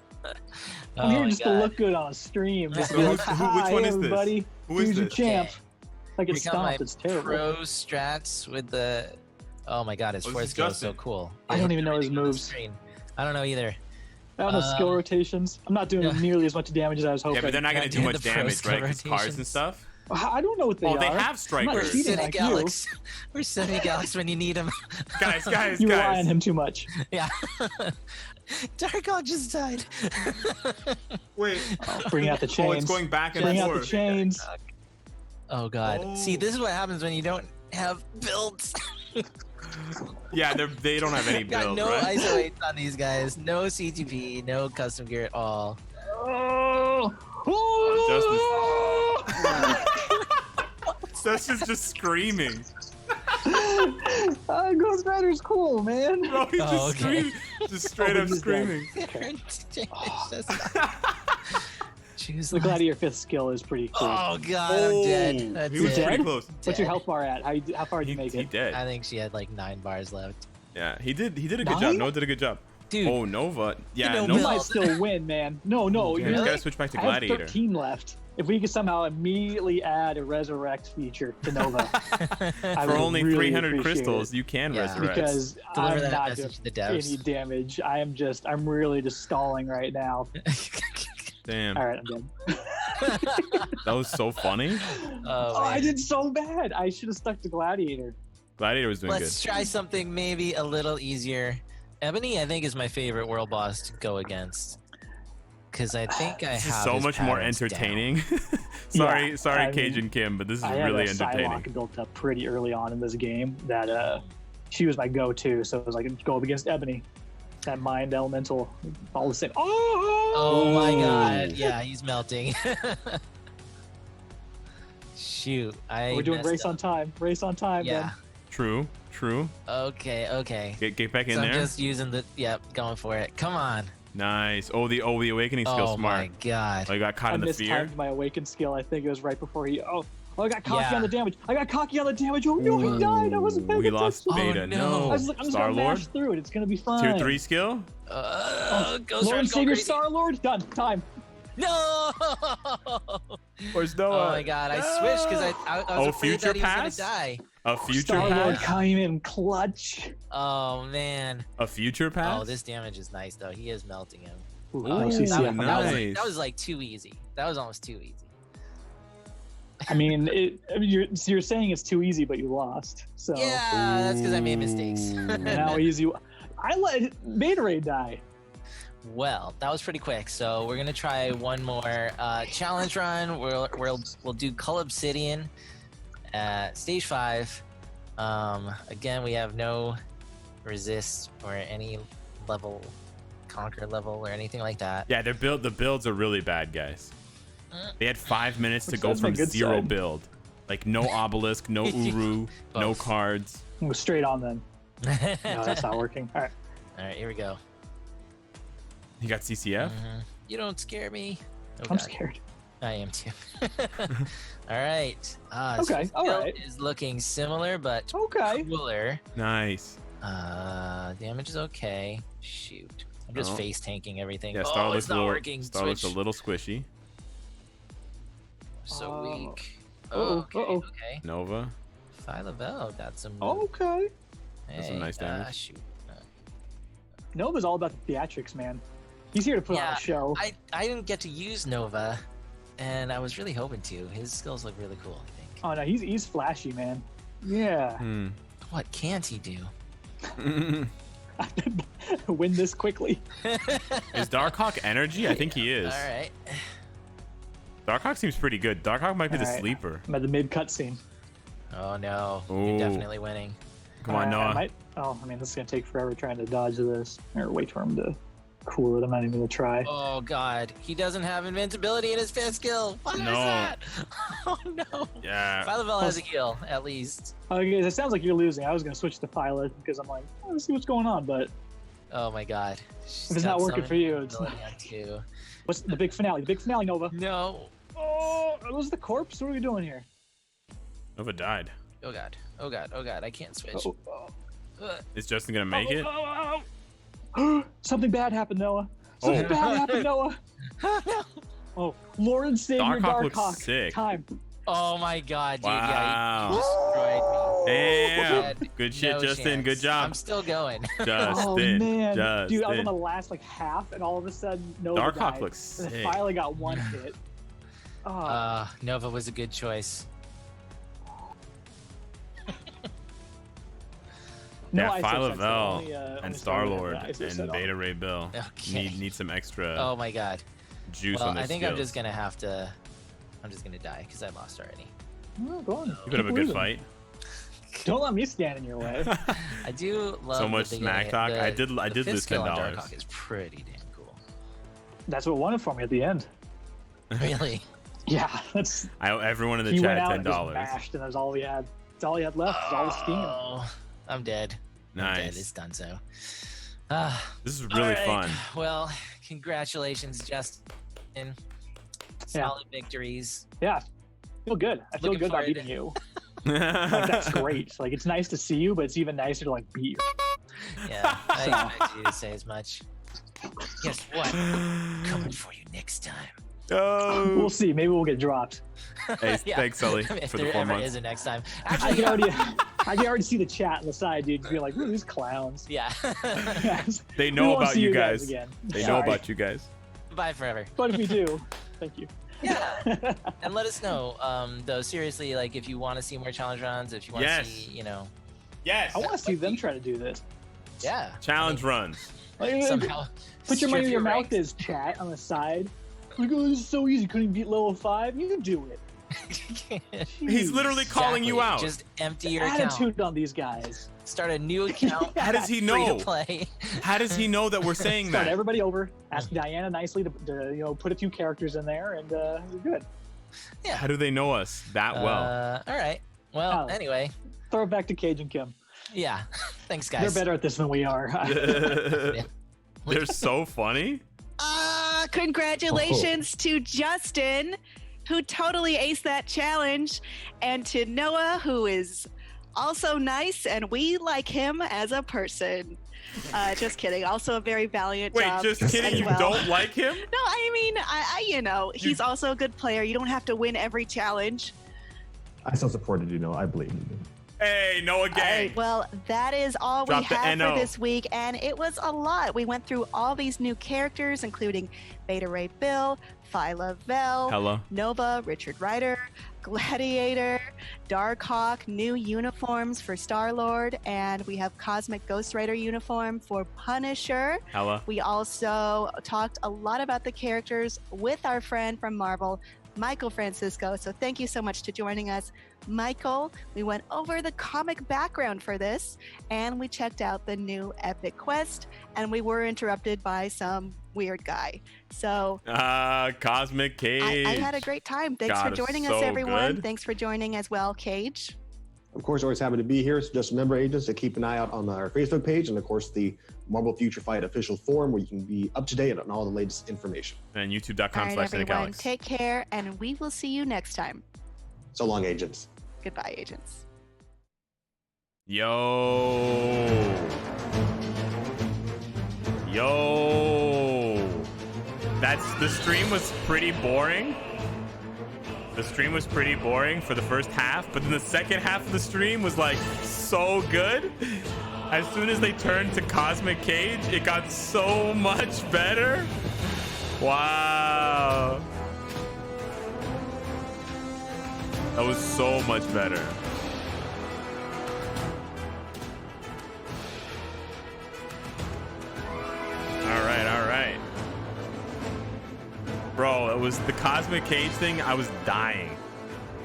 [SPEAKER 8] I'm here
[SPEAKER 7] my
[SPEAKER 8] just
[SPEAKER 7] God.
[SPEAKER 8] to look good on a stream. Just
[SPEAKER 7] So
[SPEAKER 8] be
[SPEAKER 1] who's-
[SPEAKER 8] like,
[SPEAKER 1] which
[SPEAKER 8] "Hi,
[SPEAKER 1] one is this?
[SPEAKER 8] everybody.
[SPEAKER 1] Who is
[SPEAKER 8] Here's your
[SPEAKER 1] this?
[SPEAKER 8] champ."
[SPEAKER 7] Okay.
[SPEAKER 8] Like
[SPEAKER 7] Here
[SPEAKER 8] it's
[SPEAKER 7] come my
[SPEAKER 8] stomped. It's terrible.
[SPEAKER 7] pro strats with the. Oh my God, his
[SPEAKER 1] Oh, this
[SPEAKER 7] force
[SPEAKER 1] is
[SPEAKER 7] skill is so
[SPEAKER 1] Justin.
[SPEAKER 7] cool.
[SPEAKER 8] I don't even know his
[SPEAKER 7] Everything on the
[SPEAKER 8] moves.
[SPEAKER 7] screen. I don't know either.
[SPEAKER 8] I don't know skill
[SPEAKER 7] Um,
[SPEAKER 8] rotations. I'm not doing nearly as much damage as I was hoping.
[SPEAKER 1] Yeah, but they're not going to do
[SPEAKER 7] Doing
[SPEAKER 1] much
[SPEAKER 7] the pro
[SPEAKER 1] damage,
[SPEAKER 7] skill
[SPEAKER 1] right? Because cards and
[SPEAKER 7] rotations.
[SPEAKER 1] stuff.
[SPEAKER 8] I don't know what they
[SPEAKER 1] Oh,
[SPEAKER 8] are.
[SPEAKER 1] they have
[SPEAKER 8] I'm not
[SPEAKER 1] strikers.
[SPEAKER 8] cheating like you.
[SPEAKER 7] Cynicalex. We're Cynicalex when you need him.
[SPEAKER 1] Guys,
[SPEAKER 8] You rely on
[SPEAKER 1] guys.
[SPEAKER 8] him too much.
[SPEAKER 7] Yeah. Darkhawk just died.
[SPEAKER 1] Wait.
[SPEAKER 8] Bring out the chains.
[SPEAKER 1] Oh, it's going back and
[SPEAKER 8] Bring out the
[SPEAKER 1] forth.
[SPEAKER 8] chains.
[SPEAKER 7] Oh God.
[SPEAKER 1] Oh.
[SPEAKER 7] See, this is what happens when you don't have builds.
[SPEAKER 1] Yeah, they don't have any
[SPEAKER 7] Got
[SPEAKER 1] build,
[SPEAKER 7] no
[SPEAKER 1] right?
[SPEAKER 7] ISO 8s on these guys. No CTP. No custom gear at all.
[SPEAKER 8] Oh.
[SPEAKER 1] Justin's just screaming.
[SPEAKER 8] Ghost Rider's cool, man.
[SPEAKER 1] Bro, he's just
[SPEAKER 7] Oh, okay.
[SPEAKER 1] screaming. Just straight up
[SPEAKER 8] he's
[SPEAKER 1] screaming.
[SPEAKER 7] Choose
[SPEAKER 8] The
[SPEAKER 7] last.
[SPEAKER 8] Gladiator 5th skill is pretty cool.
[SPEAKER 7] Oh God, I'm dead. That's
[SPEAKER 1] He was
[SPEAKER 7] it.
[SPEAKER 1] pretty
[SPEAKER 8] Dead?
[SPEAKER 1] close.
[SPEAKER 8] What's your
[SPEAKER 7] dead.
[SPEAKER 8] health bar at? How far did you make
[SPEAKER 1] He
[SPEAKER 8] it?
[SPEAKER 1] dead.
[SPEAKER 7] I think she had like 9 bars left.
[SPEAKER 1] Yeah, he did a good job.
[SPEAKER 8] 9?
[SPEAKER 1] Noah did a good job.
[SPEAKER 7] Dude,
[SPEAKER 1] Oh, Nova. Yeah,
[SPEAKER 7] know,
[SPEAKER 8] You
[SPEAKER 1] Nova.
[SPEAKER 7] Bill-
[SPEAKER 8] might still win, man. No,
[SPEAKER 1] Yeah,
[SPEAKER 8] you
[SPEAKER 1] you gotta switch back to
[SPEAKER 8] I have
[SPEAKER 1] Gladiator.
[SPEAKER 8] 13 left. If we could somehow immediately add a resurrect feature to Nova, I
[SPEAKER 1] For
[SPEAKER 8] would
[SPEAKER 1] only
[SPEAKER 8] really
[SPEAKER 1] 300
[SPEAKER 8] appreciate
[SPEAKER 1] crystals,
[SPEAKER 8] it.
[SPEAKER 1] you can
[SPEAKER 7] Yeah.
[SPEAKER 1] resurrect.
[SPEAKER 8] Because
[SPEAKER 7] Deliver
[SPEAKER 8] I'm
[SPEAKER 7] that
[SPEAKER 8] not
[SPEAKER 7] message
[SPEAKER 8] doing
[SPEAKER 7] to the devs.
[SPEAKER 8] any damage. I'm really just stalling right now.
[SPEAKER 1] Damn.
[SPEAKER 8] All right, I'm done.
[SPEAKER 1] That was so funny.
[SPEAKER 8] Oh, I
[SPEAKER 7] man.
[SPEAKER 8] did so bad. I should have stuck to Gladiator.
[SPEAKER 1] Gladiator was doing
[SPEAKER 7] Let's try something maybe a little easier. Ebony, I think, is my favorite world boss to go against. Because I think I
[SPEAKER 1] This is
[SPEAKER 7] have
[SPEAKER 1] so
[SPEAKER 7] his
[SPEAKER 1] much more
[SPEAKER 7] patterns
[SPEAKER 1] entertaining.
[SPEAKER 8] Yeah,
[SPEAKER 1] sorry,
[SPEAKER 8] I
[SPEAKER 1] Cage
[SPEAKER 8] mean,
[SPEAKER 1] and Kim, but this is
[SPEAKER 8] I had
[SPEAKER 1] really
[SPEAKER 8] a
[SPEAKER 1] entertaining.
[SPEAKER 8] Psylocke built up pretty early on in this game that she was my go-to. So it was like go up against Ebony, that mind elemental, all the same.
[SPEAKER 7] Oh my god. Yeah, he's melting. Shoot.
[SPEAKER 8] We're doing
[SPEAKER 7] messed
[SPEAKER 8] race
[SPEAKER 7] up.
[SPEAKER 8] on time. Race on time.
[SPEAKER 7] Yeah.
[SPEAKER 1] True.
[SPEAKER 7] Okay.
[SPEAKER 1] Get back in
[SPEAKER 7] So
[SPEAKER 1] there.
[SPEAKER 7] I'm just using the, yep, going for it. Come on.
[SPEAKER 1] Nice. Oh, the awakening skill.
[SPEAKER 7] Oh
[SPEAKER 1] Smart.
[SPEAKER 7] my god.
[SPEAKER 1] Oh, you got caught
[SPEAKER 8] I
[SPEAKER 1] in the fear.
[SPEAKER 8] mistimed my awakened skill. I think it was right before he. Oh, I got cocky
[SPEAKER 7] Yeah.
[SPEAKER 8] on the damage. Oh no, he died. I wasn't paying
[SPEAKER 1] We
[SPEAKER 8] attention.
[SPEAKER 1] lost Beta.
[SPEAKER 7] Oh, no.
[SPEAKER 1] No.
[SPEAKER 8] I was like, I'm just
[SPEAKER 1] Star
[SPEAKER 8] gonna
[SPEAKER 1] Lord.
[SPEAKER 8] mash through it. It's gonna be fine.
[SPEAKER 1] Tier 3 skill.
[SPEAKER 7] Ghost
[SPEAKER 8] Lord
[SPEAKER 7] Rider,
[SPEAKER 8] and
[SPEAKER 7] go
[SPEAKER 8] Savior
[SPEAKER 7] crazy.
[SPEAKER 8] Star Lord. Done. Time.
[SPEAKER 7] No!
[SPEAKER 1] Where's Noah?
[SPEAKER 7] Oh my god, I switched because I was
[SPEAKER 1] Oh,
[SPEAKER 7] afraid
[SPEAKER 1] future
[SPEAKER 7] that he was
[SPEAKER 1] pass?
[SPEAKER 7] gonna die.
[SPEAKER 1] A future
[SPEAKER 8] Star Lord
[SPEAKER 1] pass.
[SPEAKER 8] came in clutch.
[SPEAKER 7] Oh man.
[SPEAKER 1] A future pass.
[SPEAKER 7] Oh, this damage is nice though. He is melting him.
[SPEAKER 8] Ooh,
[SPEAKER 1] Ooh,
[SPEAKER 8] nice CCF.
[SPEAKER 1] nice.
[SPEAKER 7] That was like too easy. That was almost too easy.
[SPEAKER 8] I mean, you're saying it's too easy, but you lost. So
[SPEAKER 7] Yeah, that's because I made mistakes.
[SPEAKER 8] now easy. I let Beta Ray die.
[SPEAKER 7] Well, that was pretty quick. So we're gonna try one more challenge run. We'll do Cull Obsidian at stage 5. Again, we have no resist or any level conquer level or anything like that.
[SPEAKER 1] Yeah, the builds are really bad, guys. They had 5 minutes to
[SPEAKER 8] Which
[SPEAKER 1] go
[SPEAKER 8] side's my
[SPEAKER 1] from
[SPEAKER 8] good
[SPEAKER 1] 0
[SPEAKER 8] side?
[SPEAKER 1] build. Like no obelisk, no uru, no
[SPEAKER 7] Both.
[SPEAKER 1] cards.
[SPEAKER 8] Go straight on then. No, that's not working. All right.
[SPEAKER 7] All right, here we go.
[SPEAKER 1] You got CCF.
[SPEAKER 7] You don't scare me. Oh,
[SPEAKER 8] I'm
[SPEAKER 7] God.
[SPEAKER 8] scared.
[SPEAKER 7] I am too. All right.
[SPEAKER 8] Okay,
[SPEAKER 7] so
[SPEAKER 8] all
[SPEAKER 7] skill
[SPEAKER 8] right.
[SPEAKER 7] is looking similar but
[SPEAKER 8] Okay.
[SPEAKER 7] cooler.
[SPEAKER 1] Nice.
[SPEAKER 7] Damage is okay. Shoot. I'm just
[SPEAKER 1] Oh.
[SPEAKER 7] face tanking everything.
[SPEAKER 1] Yeah,
[SPEAKER 7] Oh,
[SPEAKER 1] Star
[SPEAKER 7] it's
[SPEAKER 1] looks a
[SPEAKER 7] not
[SPEAKER 1] little.
[SPEAKER 7] working.
[SPEAKER 1] Star looks a
[SPEAKER 7] Switch.
[SPEAKER 1] little squishy.
[SPEAKER 7] So
[SPEAKER 8] Uh,
[SPEAKER 7] weak.
[SPEAKER 8] uh-oh,
[SPEAKER 7] Okay.
[SPEAKER 8] uh-oh.
[SPEAKER 7] Okay.
[SPEAKER 1] Nova.
[SPEAKER 7] Phyla-Vell got some.
[SPEAKER 8] Okay.
[SPEAKER 1] That's some nice damage.
[SPEAKER 7] Shoot.
[SPEAKER 8] Nova's all about the theatrics, man. He's here to put on
[SPEAKER 7] Yeah,
[SPEAKER 8] a show.
[SPEAKER 7] I didn't get to use Nova, and I was really hoping to. His skills look really cool. I think.
[SPEAKER 8] Oh no, he's flashy, man. Yeah.
[SPEAKER 1] Hmm.
[SPEAKER 7] What can't he do?
[SPEAKER 8] Win this quickly.
[SPEAKER 1] Is Darkhawk energy? I think he is.
[SPEAKER 7] All right.
[SPEAKER 1] Darkhawk seems pretty good. Darkhawk might be the
[SPEAKER 8] All right.
[SPEAKER 1] sleeper.
[SPEAKER 8] I'm at the mid cutscene.
[SPEAKER 7] Oh no,
[SPEAKER 1] Ooh.
[SPEAKER 7] you're definitely winning.
[SPEAKER 1] Come on, Noah.
[SPEAKER 8] I mean, this is gonna take forever trying to dodge this, or wait for him to cool it. I'm not even gonna try.
[SPEAKER 7] Oh god, he doesn't have invincibility in his fifth skill. What is
[SPEAKER 1] No.
[SPEAKER 7] that? Oh no.
[SPEAKER 1] Yeah.
[SPEAKER 7] Phyla-Vell has a heal, at least.
[SPEAKER 8] Okay, it sounds like you're losing. I was gonna switch to Phyla because I'm like, let's see what's going on. But
[SPEAKER 7] Oh my god.
[SPEAKER 8] if it's not working for you, it's not.
[SPEAKER 7] Too.
[SPEAKER 8] What's the big finale? The big finale, Nova.
[SPEAKER 7] No.
[SPEAKER 8] Oh, it was the corpse. What are we doing here?
[SPEAKER 1] Nova died.
[SPEAKER 7] Oh god. Oh god. Oh god. I can't switch.
[SPEAKER 8] Oh, oh.
[SPEAKER 7] Ugh.
[SPEAKER 1] Is Justin gonna make it?
[SPEAKER 8] Something bad happened, Noah. Something
[SPEAKER 1] Oh.
[SPEAKER 8] bad happened, Noah.
[SPEAKER 7] No.
[SPEAKER 8] Oh, Lord and Savior
[SPEAKER 1] Darkhawk looks
[SPEAKER 8] Darkhawk.
[SPEAKER 1] sick.
[SPEAKER 8] Time.
[SPEAKER 7] Oh my god, dude.
[SPEAKER 1] Wow.
[SPEAKER 7] Yeah, you destroyed me.
[SPEAKER 1] Damn. Good shit,
[SPEAKER 7] No
[SPEAKER 1] Justin.
[SPEAKER 7] chance.
[SPEAKER 1] Good job.
[SPEAKER 7] I'm still going.
[SPEAKER 1] Justin.
[SPEAKER 8] Oh man,
[SPEAKER 1] Justin.
[SPEAKER 8] dude, I was on the last like half, and all of a sudden, Nova
[SPEAKER 1] Darkhawk
[SPEAKER 8] died.
[SPEAKER 1] looks
[SPEAKER 8] And
[SPEAKER 1] sick.
[SPEAKER 8] then finally got one hit. Oh,
[SPEAKER 7] Nova was a good choice.
[SPEAKER 8] no,
[SPEAKER 1] Yeah,
[SPEAKER 8] I said sense,
[SPEAKER 1] Phyla-Vell
[SPEAKER 8] only,
[SPEAKER 1] and
[SPEAKER 8] only
[SPEAKER 1] Star-Lord
[SPEAKER 8] I said
[SPEAKER 1] and Beta Ray Bill
[SPEAKER 7] Okay.
[SPEAKER 1] need some extra
[SPEAKER 7] Oh my god.
[SPEAKER 1] juice
[SPEAKER 7] Well,
[SPEAKER 1] on their
[SPEAKER 7] I think
[SPEAKER 1] skills.
[SPEAKER 7] I'm just gonna have to. I'm just gonna die because I lost already.
[SPEAKER 8] Oh, go on.
[SPEAKER 1] You put
[SPEAKER 8] Keep
[SPEAKER 1] up a good
[SPEAKER 8] believing.
[SPEAKER 1] fight.
[SPEAKER 8] Don't let me stand in your way.
[SPEAKER 7] I do love
[SPEAKER 1] So
[SPEAKER 7] the
[SPEAKER 1] much
[SPEAKER 7] beginning-
[SPEAKER 1] smack talk. I did
[SPEAKER 7] the
[SPEAKER 1] lose
[SPEAKER 7] fifth skill on
[SPEAKER 1] $10.
[SPEAKER 7] Darkhawk is pretty damn cool.
[SPEAKER 8] That's what won it for me at the end.
[SPEAKER 7] Really?
[SPEAKER 8] Yeah, that's.
[SPEAKER 1] Everyone in the
[SPEAKER 8] He
[SPEAKER 1] chat
[SPEAKER 8] went out
[SPEAKER 1] $10.
[SPEAKER 8] and just bashed, and that's all he had. That's all he had left. Was all the steam.
[SPEAKER 7] Oh, I'm dead. I'm dead.
[SPEAKER 1] Nice.
[SPEAKER 7] It's done so.
[SPEAKER 1] This is really fun.
[SPEAKER 7] Well, congratulations, Justin. Solid victories.
[SPEAKER 8] Yeah, feel good. I feel
[SPEAKER 7] Looking
[SPEAKER 8] good about
[SPEAKER 7] forward
[SPEAKER 8] beating
[SPEAKER 7] to-
[SPEAKER 8] you. Like that's great. Like it's nice to see you, but it's even nicer to like beat you.
[SPEAKER 7] Yeah, I expect you to say as much. Guess what? Coming for you next time.
[SPEAKER 1] Oh.
[SPEAKER 8] We'll see. Maybe we'll get dropped.
[SPEAKER 1] Hey,
[SPEAKER 7] Yeah.
[SPEAKER 1] thanks, Sully,
[SPEAKER 7] If
[SPEAKER 1] for the
[SPEAKER 7] there
[SPEAKER 1] 4
[SPEAKER 7] ever
[SPEAKER 1] months.
[SPEAKER 7] is a next time.
[SPEAKER 8] I
[SPEAKER 7] Actually,
[SPEAKER 8] can already see the chat on the side, dude. Be like, "Ooh, these clowns."
[SPEAKER 7] yeah.
[SPEAKER 8] Yes.
[SPEAKER 1] They
[SPEAKER 8] We
[SPEAKER 1] know
[SPEAKER 8] won't
[SPEAKER 1] about
[SPEAKER 8] see
[SPEAKER 1] you guys.
[SPEAKER 8] again.
[SPEAKER 1] They know
[SPEAKER 8] Sorry.
[SPEAKER 1] about you guys.
[SPEAKER 7] Bye forever.
[SPEAKER 8] But if you do, thank you.
[SPEAKER 7] Yeah. And let us know, though, seriously, like, if you want to see more challenge runs, if you want to see, you know.
[SPEAKER 1] Yes.
[SPEAKER 8] I want to see them try to do this.
[SPEAKER 7] Yeah.
[SPEAKER 1] Challenge runs.
[SPEAKER 8] Like,
[SPEAKER 7] Somehow.
[SPEAKER 8] put your money where your
[SPEAKER 7] strip
[SPEAKER 8] mouth is, chat, on the side. Like, oh, this is so easy. Couldn't beat level 5. You can do it.
[SPEAKER 1] He's literally calling you out.
[SPEAKER 7] Just empty your
[SPEAKER 8] Attitude
[SPEAKER 7] account.
[SPEAKER 8] on these guys.
[SPEAKER 7] Start a new account.
[SPEAKER 1] How does he
[SPEAKER 7] Free
[SPEAKER 1] know?
[SPEAKER 7] to play.
[SPEAKER 1] How does he know that we're saying
[SPEAKER 8] Start
[SPEAKER 1] that?
[SPEAKER 8] everybody over. Ask Diana nicely to put a few characters in there, and you're good.
[SPEAKER 7] Yeah.
[SPEAKER 1] How do they know us that well?
[SPEAKER 7] All right. Well, anyway.
[SPEAKER 8] Throw it back to Cage and Kim.
[SPEAKER 7] Yeah. Thanks, guys.
[SPEAKER 8] They're better at this than we are.
[SPEAKER 1] They're so funny.
[SPEAKER 3] Congratulations to Justin, who totally aced that challenge, and to Noah, who is also nice, and we like him as a person. Just kidding. Also a very valiant
[SPEAKER 1] Wait,
[SPEAKER 3] job
[SPEAKER 1] just kidding.
[SPEAKER 3] as
[SPEAKER 1] You
[SPEAKER 3] well.
[SPEAKER 1] don't like him?
[SPEAKER 3] No, I mean, he's also a good player. You don't have to win every challenge.
[SPEAKER 4] I still supported you, Noah. I believe in you.
[SPEAKER 1] Hey, Noah
[SPEAKER 3] All
[SPEAKER 1] gang.
[SPEAKER 3] right, well, that is all
[SPEAKER 1] Drop
[SPEAKER 3] we
[SPEAKER 1] the
[SPEAKER 3] have
[SPEAKER 1] NO.
[SPEAKER 3] for this week, and it was a lot. We went through all these new characters, including Beta Ray Bill, Phyla-Vell,
[SPEAKER 1] Hello.
[SPEAKER 3] Nova, Richard Rider, Gladiator, Darkhawk, new uniforms for Star-Lord, and we have Cosmic Ghost Rider uniform for Punisher.
[SPEAKER 1] Hello.
[SPEAKER 3] We also talked a lot about the characters with our friend from Marvel, Michael Francisco. So thank you so much to joining us, Michael. We went over the comic background for this, and we checked out the new Epic Quest, and we were interrupted by some weird guy. So
[SPEAKER 1] Cosmic Cage.
[SPEAKER 3] I had a great time. Thanks
[SPEAKER 1] God,
[SPEAKER 3] for joining
[SPEAKER 1] it's
[SPEAKER 3] us,
[SPEAKER 1] so
[SPEAKER 3] everyone.
[SPEAKER 1] good.
[SPEAKER 3] Thanks for joining as well, Cage.
[SPEAKER 4] Of course, always happy to be here. So just remember, agents, to keep an eye out on our Facebook page and, of course, the Marvel Future Fight official forum, where you can be up to date on all the latest information.
[SPEAKER 1] And
[SPEAKER 3] All right, everyone,
[SPEAKER 1] youtube.com/Cynicalex.
[SPEAKER 3] take care, and we will see you next time.
[SPEAKER 4] So long, agents.
[SPEAKER 3] Goodbye, agents.
[SPEAKER 1] Yo. The stream was pretty boring. The stream was pretty boring for the first half, but then the second half of the stream was like so good. As soon as they turned to Cosmic Cage, it got so much better. Wow. That was so much better. All right. Bro, it was the Cosmic Cage thing. I was dying.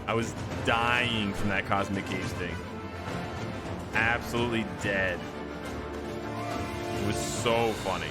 [SPEAKER 1] I was dying from that Cosmic Cage thing. Absolutely dead. It was so funny.